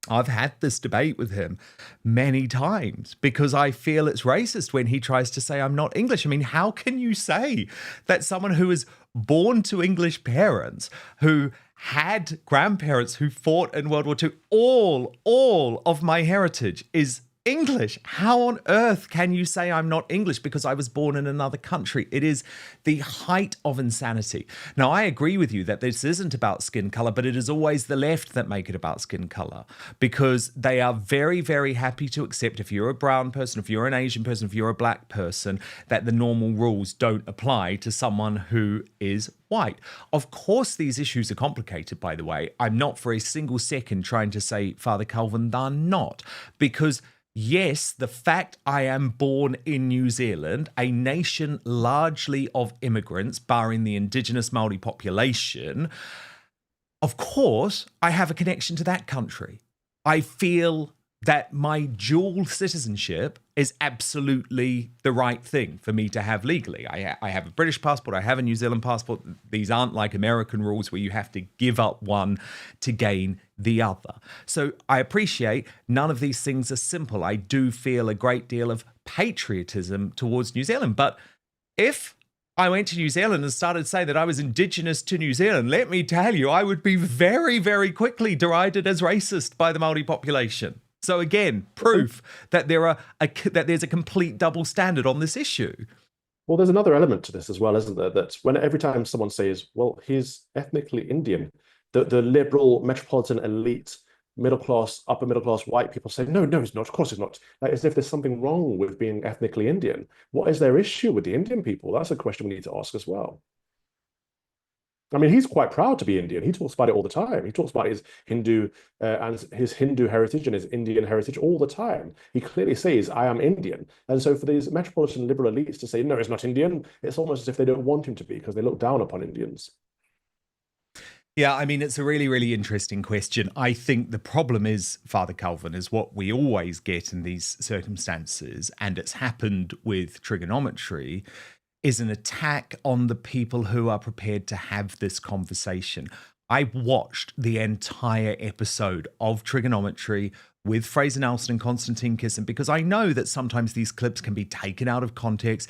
I've had this debate with him many times because I feel it's racist when he tries to say I'm not English. I mean, how can you say that someone who is born to English parents, who had grandparents who fought in World War II, all of my heritage is English? How on earth can you say I'm not English because I was born in another country? It is the height of insanity. Now, I agree with you that this isn't about skin color, but it is always the left that make it about skin color because they are very, very happy to accept if you're a brown person, if you're an Asian person, if you're a black person, that the normal rules don't apply to someone who is white. Of course, these issues are complicated, by the way. I'm not for a single second trying to say, Father Calvin, they're not, because yes, the fact I am born in New Zealand, a nation largely of immigrants, barring the indigenous Maori population, of course, I have a connection to that country. I feel that my dual citizenship is absolutely the right thing for me to have legally. I have a British passport, I have a New Zealand passport. These aren't like American rules where you have to give up one to gain the other. So I appreciate none of these things are simple. I do feel a great deal of patriotism towards New Zealand. But if I went to New Zealand and started saying that I was indigenous to New Zealand, let me tell you, I would be very, very quickly derided as racist by the Maori population. So again, proof that there's a complete double standard on this issue. Well, there's another element to this as well, isn't there? That every time someone says, well, he's ethnically Indian, the liberal, metropolitan elite, middle class, upper middle class white people say, no, he's not. Of course he's not. Like, as if there's something wrong with being ethnically Indian. What is their issue with the Indian people? That's a question we need to ask as well. I mean, he's quite proud to be Indian. He talks about it all the time. He talks about his Hindu heritage and his Indian heritage all the time. He clearly says, I am Indian. And so for these metropolitan liberal elites to say, no, he's not Indian, it's almost as if they don't want him to be because they look down upon Indians. Yeah, I mean, it's a really, really interesting question. I think the problem is, Father Calvin, is what we always get in these circumstances, and it's happened with trigonometry, is an attack on the people who are prepared to have this conversation. I watched the entire episode of Trigonometry with Fraser Nelson and Konstantin Kisin because I know that sometimes these clips can be taken out of context,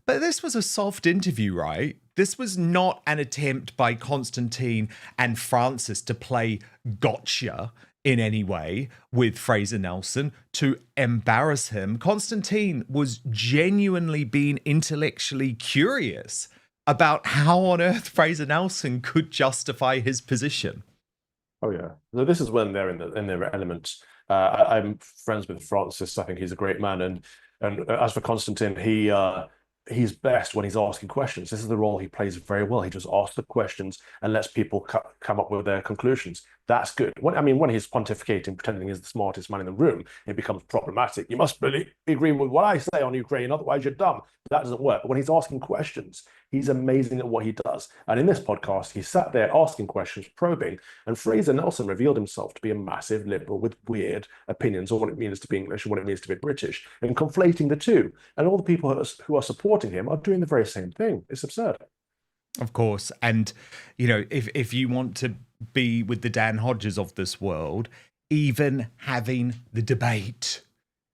but this was a soft interview, right? This was not an attempt by Konstantin and Francis to play gotcha in any way with Fraser Nelson to embarrass him. Konstantin was genuinely being intellectually curious about how on earth Fraser Nelson could justify his position. Oh yeah, so this is when they're in their element. I'm friends with Francis. I think he's a great man, and as for Konstantin, he's best when he's asking questions. This is the role he plays very well. He just asks the questions and lets people come up with their conclusions. That's good. When he's pontificating, pretending he's the smartest man in the room, it becomes problematic. You must be agreeing with what I say on Ukraine, otherwise you're dumb. That doesn't work. But when he's asking questions, he's amazing at what he does. And in this podcast, he sat there asking questions, probing, and Fraser Nelson revealed himself to be a massive liberal with weird opinions on what it means to be English and what it means to be British, and conflating the two. And all the people who are supporting him are doing the very same thing. It's absurd. Of course. And, you know, if you want to be with the Dan Hodges of this world, even having the debate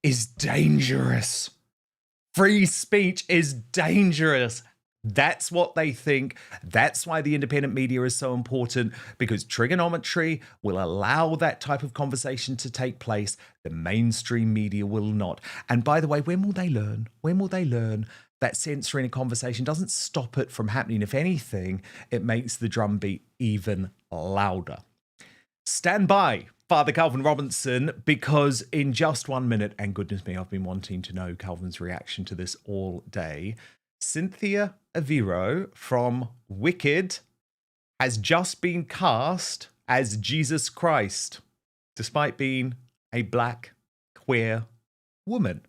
is dangerous. Free speech is dangerous. That's what they think. That's why the independent media is so important, because trigonometry will allow that type of conversation to take place. The mainstream media will not. And by the way, when will they learn? When will they learn that censoring a conversation doesn't stop it from happening? If anything, it makes the drumbeat even louder. Stand by, Father Calvin Robinson, because in just 1 minute, and goodness me, I've been wanting to know Calvin's reaction to this all day, Cynthia Eviro from Wicked has just been cast as Jesus Christ, despite being a black, queer woman.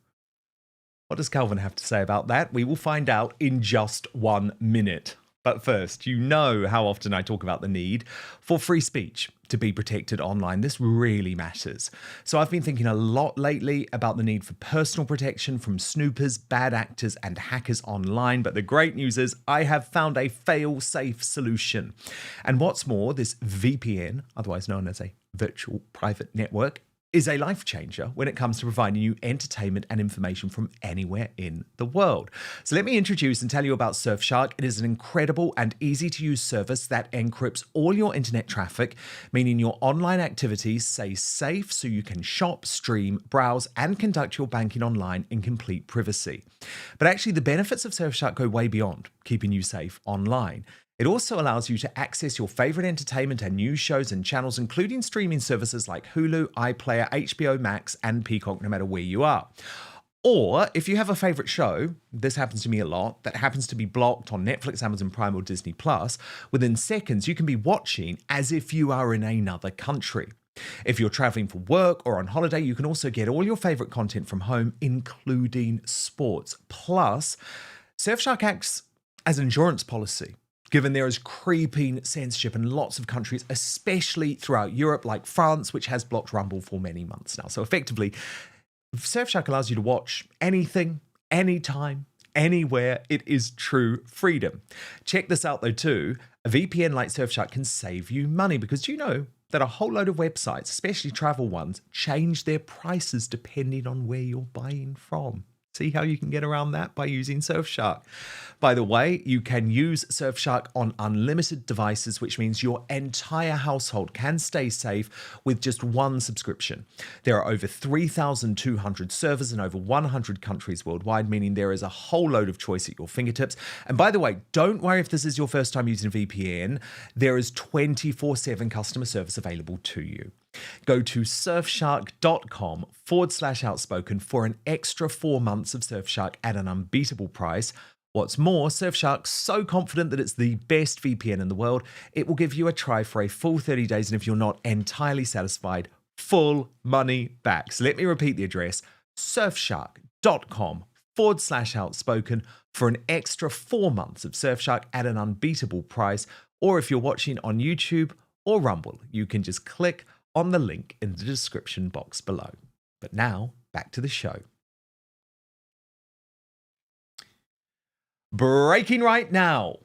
What does Calvin have to say about that? We will find out in just 1 minute. But first, you know how often I talk about the need for free speech to be protected online. This really matters. So I've been thinking a lot lately about the need for personal protection from snoopers, bad actors, and hackers online. But the great news is I have found a fail-safe solution. And what's more, this VPN, otherwise known as a virtual private network, is a life changer when it comes to providing you entertainment and information from anywhere in the world. So let me introduce and tell you about Surfshark. It is an incredible and easy to use service that encrypts all your internet traffic, meaning your online activities stay safe so you can shop, stream, browse, and conduct your banking online in complete privacy. But actually, the benefits of Surfshark go way beyond keeping you safe online. It also allows you to access your favorite entertainment and news shows and channels, including streaming services like Hulu, iPlayer, HBO Max, and Peacock, no matter where you are. Or if you have a favorite show, this happens to me a lot, that happens to be blocked on Netflix, Amazon Prime, or Disney Plus, within seconds, you can be watching as if you are in another country. If you're traveling for work or on holiday, you can also get all your favorite content from home, including sports. Plus, Surfshark acts as an insurance policy, given there is creeping censorship in lots of countries, especially throughout Europe, like France, which has blocked Rumble for many months now. So effectively, Surfshark allows you to watch anything, anytime, anywhere. It is true freedom. Check this out though too. A VPN like Surfshark can save you money, because do you know that a whole load of websites, especially travel ones, change their prices depending on where you're buying from? See how you can get around that by using Surfshark. By the way, you can use Surfshark on unlimited devices, which means your entire household can stay safe with just one subscription. There are over 3,200 servers in over 100 countries worldwide, meaning there is a whole load of choice at your fingertips. And by the way, don't worry if this is your first time using a VPN. There is 24/7 customer service available to you. Go to surfshark.com/outspoken for an extra 4 months of Surfshark at an unbeatable price. What's more, Surfshark's so confident that it's the best VPN in the world, it will give you a try for a full 30 days. And if you're not entirely satisfied, full money back. So let me repeat the address, surfshark.com/outspoken for an extra 4 months of Surfshark at an unbeatable price. Or if you're watching on YouTube or Rumble, you can just click on the link in the description box below. But now, back to the show. Breaking right now.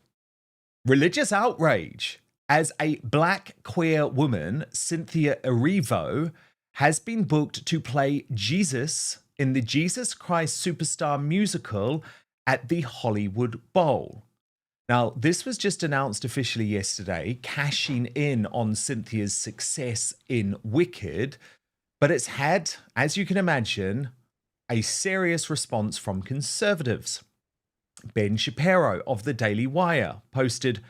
Religious outrage as a black queer woman, Cynthia Eviro, has been booked to play Jesus in the Jesus Christ Superstar musical at the Hollywood Bowl. Now, this was just announced officially yesterday, cashing in on Cynthia's success in Wicked, but it's had, as you can imagine, a serious response from conservatives. Ben Shapiro of the Daily Wire posted,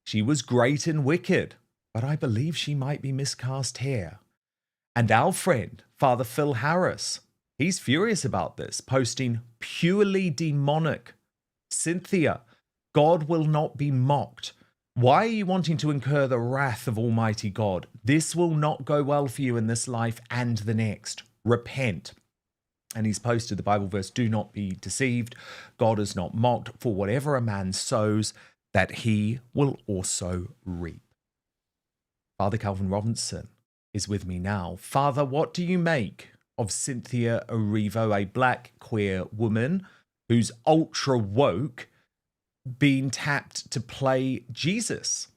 "She was great in Wicked, but I believe she might be miscast here." And our friend, Father Phil Harris, he's furious about this, posting, "Purely demonic. Cynthia, God will not be mocked. Why are you wanting to incur the wrath of Almighty God? This will not go well for you in this life and the next. Repent. And he's posted the Bible verse, do not be deceived. God is not mocked, for whatever a man sows, that he will also reap. Father Calvin Robinson is with me now. Father, what do you make of Cynthia Eviro, a black queer woman who's ultra woke, being tapped to play Jesus?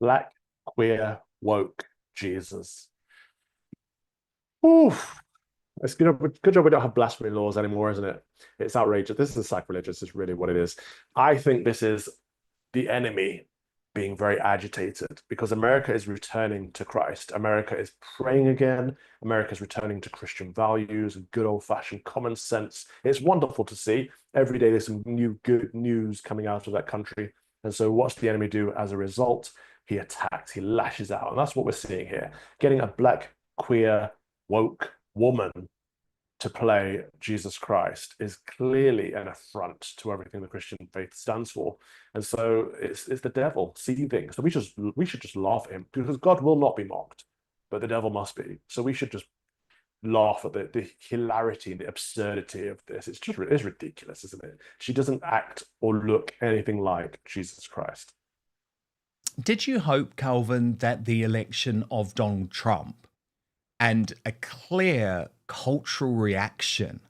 Black, queer, woke Jesus. Oof. It's good job we don't have blasphemy laws anymore, isn't it? It's outrageous. This is sacrilegious, is really what it is. I think this is the enemy being very agitated because America is returning to Christ. America is praying again. America is returning to Christian values and good old-fashioned common sense. It's wonderful to see. Every day there's some new good news coming out of that country. And so what's the enemy do as a result? He attacks, he lashes out. And that's what we're seeing here. Getting a black, queer, woke woman to play Jesus Christ is clearly an affront to everything the Christian faith stands for. And so it's the devil seething. So we should just laugh at him because God will not be mocked, but the devil must be. So we should just laugh at the hilarity and the absurdity of this. It's ridiculous, isn't it? She doesn't act or look anything like Jesus Christ. Did you hope, Calvin, that the election of Donald Trump and a clear cultural reaction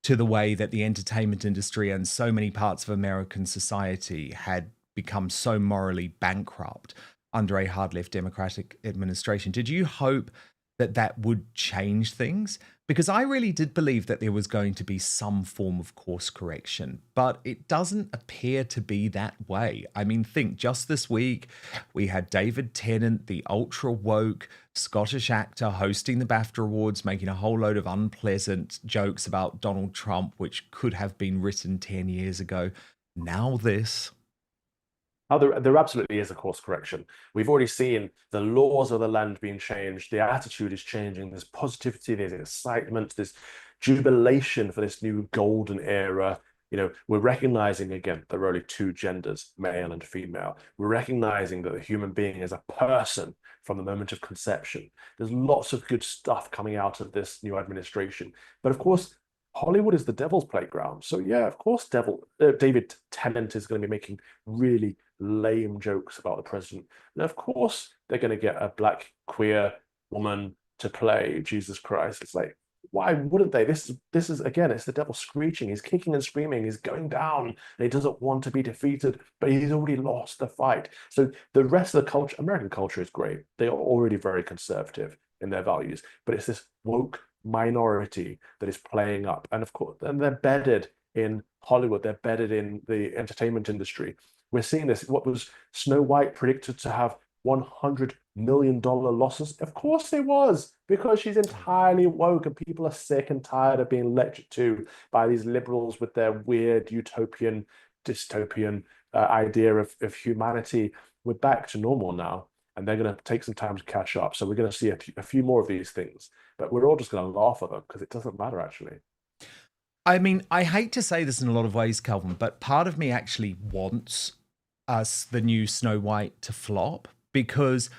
to the way that the entertainment industry and so many parts of American society had become so morally bankrupt under a hard left Democratic administration, did you hope that that would change things? Because I really did believe that there was going to be some form of course correction, but it doesn't appear to be that way. I mean, think just this week, we had David Tennant, the ultra woke Scottish actor, hosting the BAFTA Awards, making a whole load of unpleasant jokes about Donald Trump, which could have been written 10 years ago. Now this. Oh, there absolutely is a course correction. We've already seen the laws of the land being changed. The attitude is changing. There's positivity, there's excitement, there's jubilation for this new golden era. You know, we're recognizing again there are only two genders, male and female. We're recognizing that the human being is a person from the moment of conception. There's lots of good stuff coming out of this new administration. But of course, Hollywood is the devil's playground. So yeah, of course, David Tennant is going to be making really lame jokes about the president. And of course, they're going to get a black queer woman to play Jesus Christ. It's like, why wouldn't they? This is again, it's the devil screeching. He's kicking and screaming. He's going down, and he doesn't want to be defeated, but he's already lost the fight. So the rest of the culture, American culture, is great. They are already very conservative in their values, but it's this woke minority that is playing up. And of course, and they're bedded in Hollywood. They're bedded in the entertainment industry. We're seeing this. What was Snow White predicted to have $100 million losses? Of course it was, because she's entirely woke and people are sick and tired of being lectured to by these liberals with their weird utopian, dystopian idea of humanity. We're back to normal now, and they're going to take some time to catch up. So we're going to see a few more of these things, but we're all just going to laugh at them because it doesn't matter, actually. I mean, I hate to say this in a lot of ways, Calvin, but part of me actually wants the new Snow White to flop, because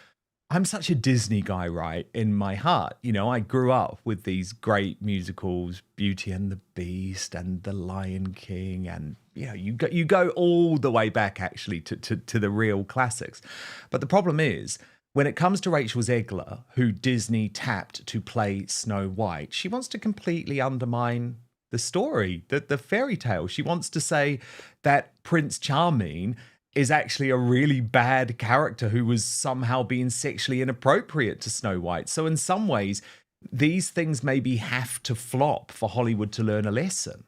I'm such a Disney guy, right, in my heart. You know, I grew up with these great musicals, Beauty and the Beast and The Lion King, and you know, you go all the way back actually to the real classics. But the problem is, when it comes to Rachel Zegler, who Disney tapped to play Snow White, she wants to completely undermine the story, the fairy tale. She wants to say that Prince Charming is actually a really bad character who was somehow being sexually inappropriate to Snow White. So in some ways, these things maybe have to flop for Hollywood to learn a lesson.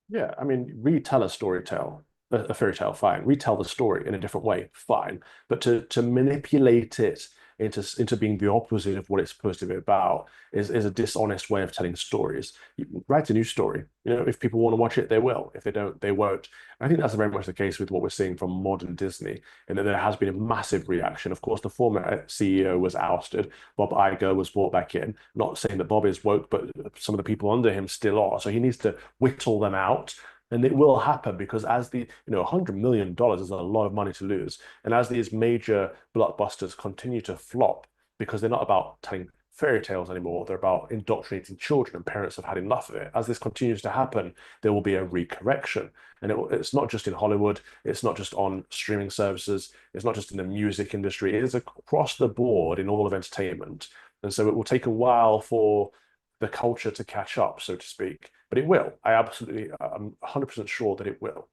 Yeah, I mean, retell a fairy tale, fine. Retell the story in a different way, fine. But to manipulate it into being the opposite of what it's supposed to be about is a dishonest way of telling stories. You write a new story. You know, if people want to watch it, they will. If they don't, they won't. I think that's very much the case with what we're seeing from modern Disney, and that there has been a massive reaction. Of course, the former CEO was ousted. Bob Iger was brought back in. Not saying that Bob is woke, but some of the people under him still are. So he needs to whittle them out And it will happen because as $100 million is a lot of money to lose. And as these major blockbusters continue to flop, because they're not about telling fairy tales anymore, they're about indoctrinating children, and parents have had enough of it. As this continues to happen, there will be a recorrection. And it's not just in Hollywood, it's not just on streaming services, it's not just in the music industry, it is across the board in all of entertainment. And so it will take a while for the culture to catch up, so to speak. But it will. I'm 100% sure that it will.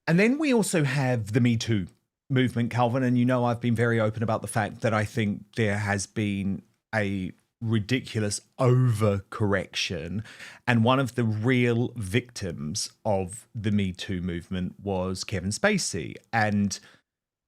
And then we also have the Me Too movement, Calvin. And I've been very open about the fact that I think there has been a ridiculous overcorrection. And one of the real victims of the Me Too movement was Kevin Spacey. And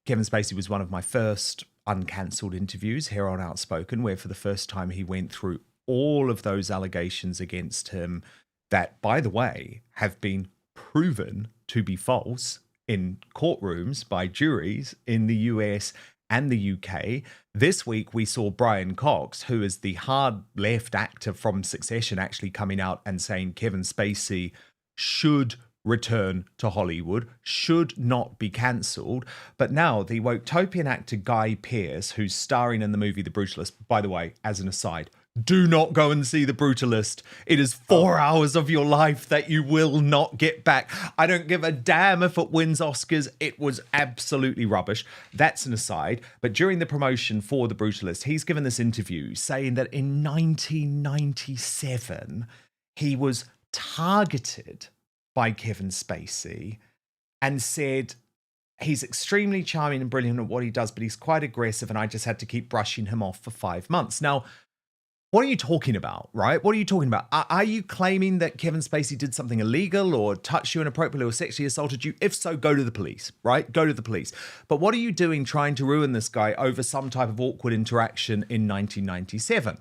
Kevin Spacey was one of my first uncancelled interviews here on Outspoken, where for the first time he went through all of those allegations against him that, by the way, have been proven to be false in courtrooms by juries in the US and the UK. This week, we saw Brian Cox, who is the hard left actor from Succession, actually coming out and saying Kevin Spacey should return to Hollywood, should not be cancelled. But now the Woketopian actor Guy Pearce, who's starring in the movie The Brutalist, by the way, as an aside, do not go and see The Brutalist. It is 4 hours of your life that you will not get back. I don't give a damn if it wins Oscars. It was absolutely rubbish. That's an aside. But during the promotion for The Brutalist, he's given this interview saying that in 1997, he was targeted by Kevin Spacey and said, he's extremely charming and brilliant at what he does, but he's quite aggressive and I just had to keep brushing him off for 5 months. Now, what are you talking about, right? What are you talking about? Are you claiming that Kevin Spacey did something illegal or touched you inappropriately or sexually assaulted you? If so, go to the police, right? Go to the police. But what are you doing trying to ruin this guy over some type of awkward interaction in 1997?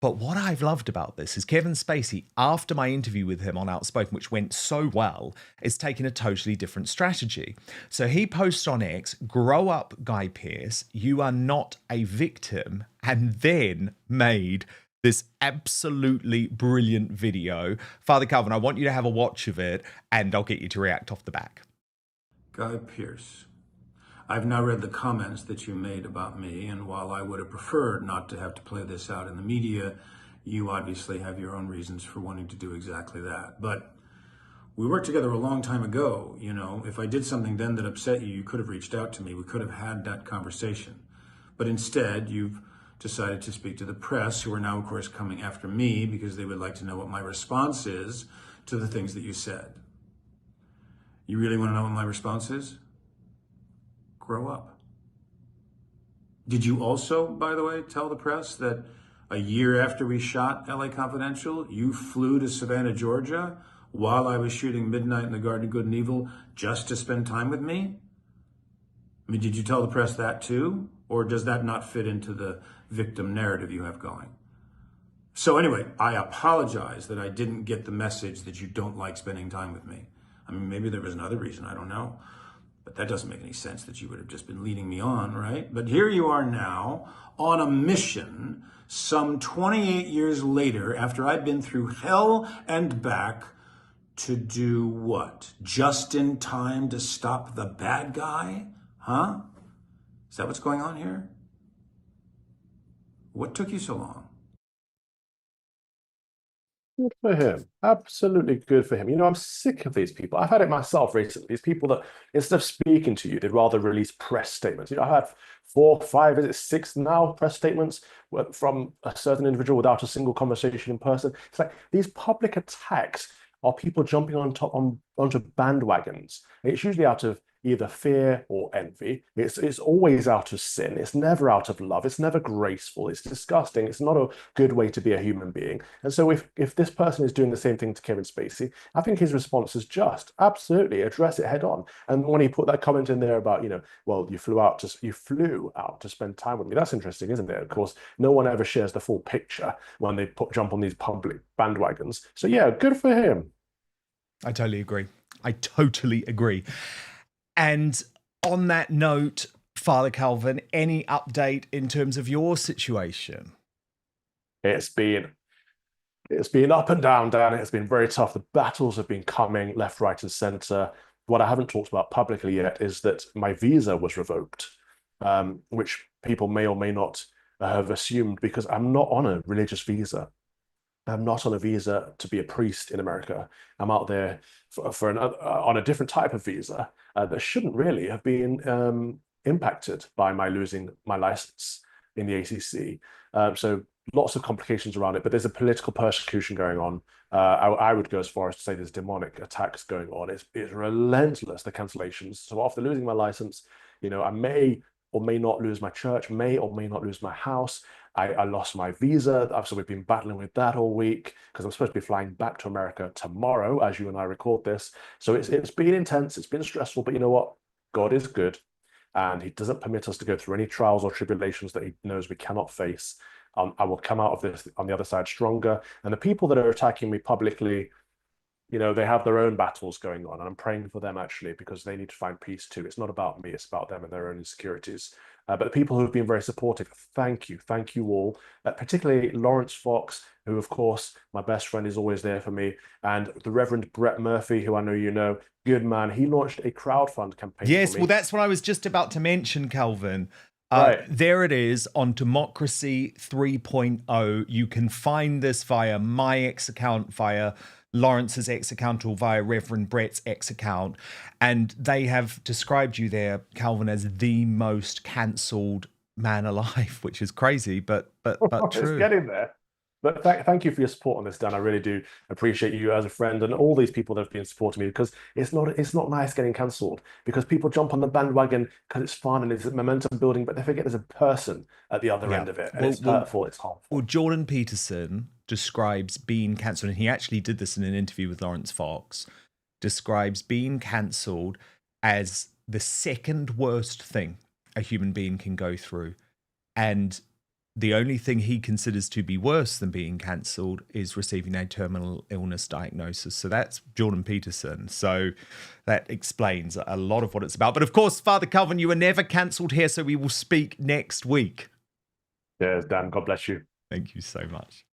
But what I've loved about this is Kevin Spacey, after my interview with him on Outspoken, which went so well, is taking a totally different strategy. So he posts on X, "Grow up, Guy Pearce, you are not a victim," and then made this absolutely brilliant video. Father Calvin, I want you to have a watch of it, and I'll get you to react off the back. Guy Pearce, I've now read the comments that you made about me, and while I would have preferred not to have to play this out in the media, you obviously have your own reasons for wanting to do exactly that. But we worked together a long time ago. If I did something then that upset you, you could have reached out to me. We could have had that conversation. But instead, you've decided to speak to the press, who are now, of course, coming after me because they would like to know what my response is to the things that you said. You really want to know what my response is? Grow up. Did you also, by the way, tell the press that a year after we shot LA Confidential, you flew to Savannah, Georgia, while I was shooting Midnight in the Garden of Good and Evil, just to spend time with me? I mean, did you tell the press that too? Or does that not fit into the victim narrative you have going? So anyway, I apologize that I didn't get the message that you don't like spending time with me. I mean, maybe there was another reason, I don't know. But that doesn't make any sense that you would have just been leading me on, right? But here you are now on a mission some 28 years later, after I've been through hell and back, to do what? Just in time to stop the bad guy? Huh? Is that what's going on here? What took you so long? Good for him. Absolutely good for him. I'm sick of these people. I've had it myself recently. These people that, instead of speaking to you, they'd rather release press statements. I've had 4, 5, is it 6 now press statements from a certain individual without a single conversation in person. It's like these public attacks are people jumping onto bandwagons. It's usually out of either fear or envy. It's always out of sin. It's never out of love. It's never graceful. It's disgusting. It's not a good way to be a human being. And so if this person is doing the same thing to Kevin Spacey, I think his response is just absolutely address it head on. And when he put that comment in there about, well, you flew out to spend time with me. That's interesting, isn't it? Of course, no one ever shares the full picture when they jump on these public bandwagons. So yeah, good for him. I totally agree. And on that note, Father Calvin, any update in terms of your situation? It's been It's been up and down, Dan. It's been very tough. The battles have been coming left, right, and centre. What I haven't talked about publicly yet is that my visa was revoked, which people may or may not have assumed because I'm not on a religious visa. I'm not on a visa to be a priest in America. I'm out there on a different type of visa that shouldn't really have been impacted by my losing my license in the ACC. So lots of complications around it, but there's a political persecution going on. I would go as far as to say there's demonic attacks going on. It's relentless, the cancellations. So after losing my license, I may or may not lose my church, may or may not lose my house. I lost my visa, so we've been battling with that all week because I'm supposed to be flying back to America tomorrow as you and I record this. So it's been intense, it's been stressful, but you know what? God is good, and he doesn't permit us to go through any trials or tribulations that he knows we cannot face. I will come out of this on the other side stronger. And the people that are attacking me publicly, they have their own battles going on, and I'm praying for them actually because they need to find peace too. It's not about me, it's about them and their own insecurities. But the people who've been very supportive, thank you all, particularly Lawrence Fox, who of course, my best friend, is always there for me, and the Reverend Brett Murphy, who I know you know, good man. He launched a crowdfund campaign. Yes, for me. well, that's what I was just about to mention, Calvin. Right. There it is on Democracy 3.0. You can find this via my X account, via Lawrence's X account, or via Reverend Brett's X account. And they have described you there, Calvin, as the most cancelled man alive, which is crazy, but true. It's getting there. But thank you for your support on this, Dan. I really do appreciate you as a friend and all these people that have been supporting me, because it's not nice getting cancelled because people jump on the bandwagon because it's fun and it's momentum building, but they forget there's a person at the other end of it, and it's hurtful, it's harmful. Well, Jordan Peterson describes being cancelled, and he actually did this in an interview with Lawrence Fox, describes being cancelled as the second worst thing a human being can go through. And the only thing he considers to be worse than being cancelled is receiving a terminal illness diagnosis. So that's Jordan Peterson. So that explains a lot of what it's about. But of course, Father Calvin, you were never cancelled here, so we will speak next week. Yes, Dan, God bless you. Thank you so much.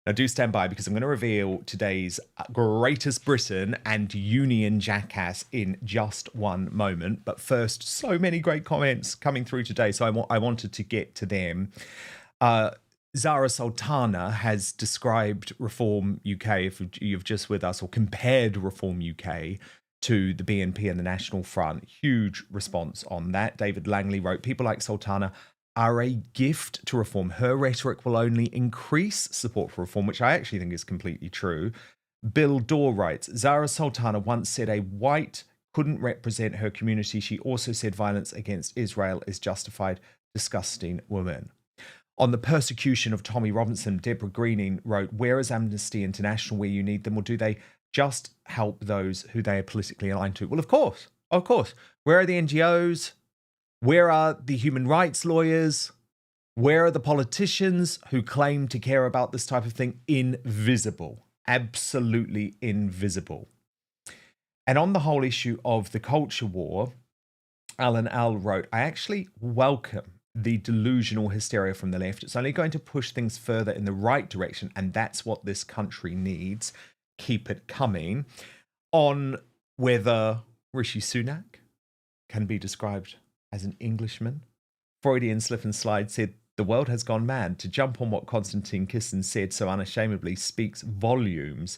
Now do stand by, because I'm going to reveal today's greatest Britain and Union jackass in just one moment. But first, so many great comments coming through today, so I wanted to get to them. Zarah Sultana has described Reform UK, if you've just with us, or compared Reform UK to the BNP and the National Front. Huge response on that. David Langley wrote, people like Sultana are a gift to reform. Her rhetoric will only increase support for reform, which I actually think is completely true. Bill Dorr writes, Zarah Sultana once said a white couldn't represent her community. She also said violence against Israel is justified. Disgusting woman. On the persecution of Tommy Robinson, Deborah Greening wrote, where is Amnesty International where you need them, or do they just help those who they are politically aligned to? Well, of course. Where are the NGOs? Where are the human rights lawyers? Where are the politicians who claim to care about this type of thing? Invisible. Absolutely invisible. And on the whole issue of the culture war, Alan Al wrote, I actually welcome the delusional hysteria from the left. It's only going to push things further in the right direction, and that's what this country needs. Keep it coming. On whether Rishi Sunak can be described as an Englishman, Freudian slip and slide said, the world has gone mad. To jump on what Konstantin Kisin said so unashamedly speaks volumes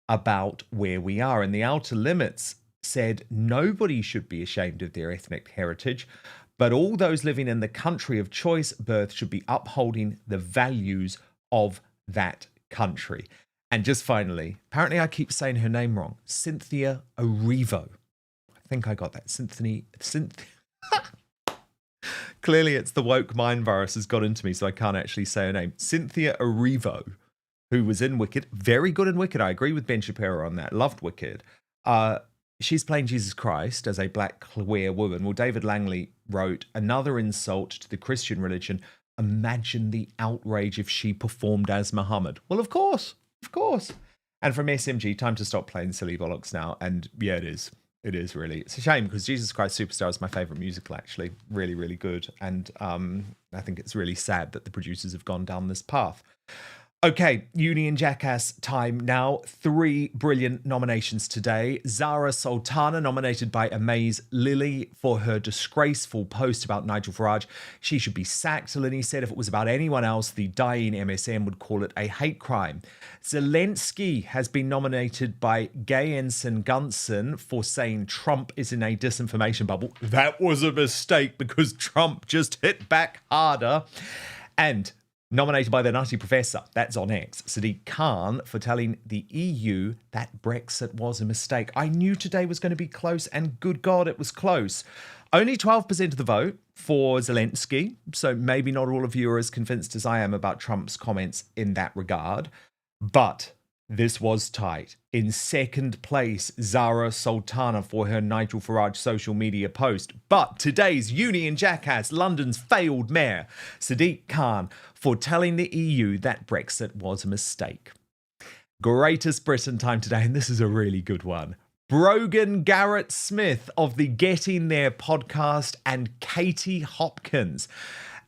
about where we are. And the Outer Limits said nobody should be ashamed of their ethnic heritage, but all those living in the country of choice birth should be upholding the values of that country. And just finally, apparently I keep saying her name wrong, Cynthia Eviro. I think I got that. Cynthia. Clearly it's the woke mind virus has got into me, so I can't actually say her name. Cynthia Eviro, who was in Wicked, very good in Wicked. I agree with Ben Shapiro on that. Loved Wicked. She's playing Jesus Christ as a black queer woman. Well, David Langley wrote, another insult to the Christian religion. Imagine the outrage if she performed as Muhammad. Well, of course. And from SMG, time to stop playing silly bollocks now. And yeah, it is. It is really. It's a shame because Jesus Christ Superstar is my favourite musical, actually. Really, really good. And I think it's really sad that the producers have gone down this path. Okay, Uni and Jackass time now. 3 brilliant nominations today. Zarah Sultana, nominated by Amaze Lily for her disgraceful post about Nigel Farage. She should be sacked, Lily said. If it was about anyone else, the dying MSM would call it a hate crime. Zelensky has been nominated by Gay Ensign Gunson for saying Trump is in a disinformation bubble. That was a mistake because Trump just hit back harder. And nominated by the Nutty Professor, that's on X, Sadiq Khan, for telling the EU that Brexit was a mistake. I knew today was going to be close, and good God, it was close. Only 12% of the vote for Zelensky, so maybe not all of you are as convinced as I am about Trump's comments in that regard. But this was tight. In second place, Zarah Sultana for her Nigel Farage social media post. But today's Uni and Jackass, London's failed mayor, Sadiq Khan, for telling the EU that Brexit was a mistake. Greatest Britain time today, and this is a really good one. Brogan Garrett Smith of the Getting There podcast and Katie Hopkins.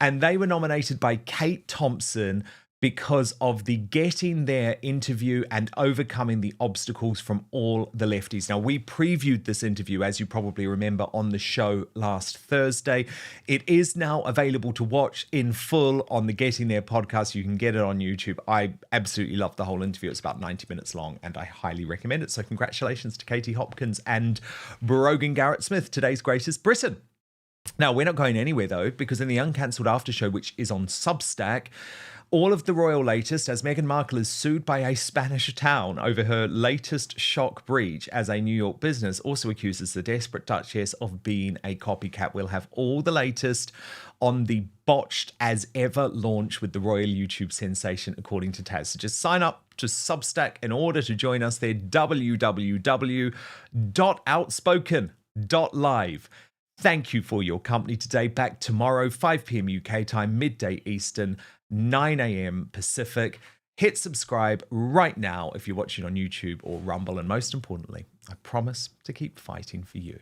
And they were nominated by Kate Thompson because of the Getting There interview and overcoming the obstacles from all the lefties. Now, we previewed this interview, as you probably remember, on the show last Thursday. It is now available to watch in full on the Getting There podcast. You can get it on YouTube. I absolutely love the whole interview. It's about 90 minutes long, and I highly recommend it. So congratulations to Katie Hopkins and Brogan Garrett Smith, today's Greatest Britain. Now, we're not going anywhere, though, because in the Uncancelled Aftershow, which is on Substack, all of the royal latest, as Meghan Markle is sued by a Spanish town over her latest shock breach as a New York business, also accuses the desperate Duchess of being a copycat. We'll have all the latest on the botched as ever launch with the royal YouTube sensation, according to Taz. So just sign up to Substack in order to join us there, www.outspoken.live. Thank you for your company today. Back tomorrow, 5 p.m. UK time, midday Eastern, 9 a.m. Pacific. Hit subscribe right now if you're watching on YouTube or Rumble. And most importantly, I promise to keep fighting for you.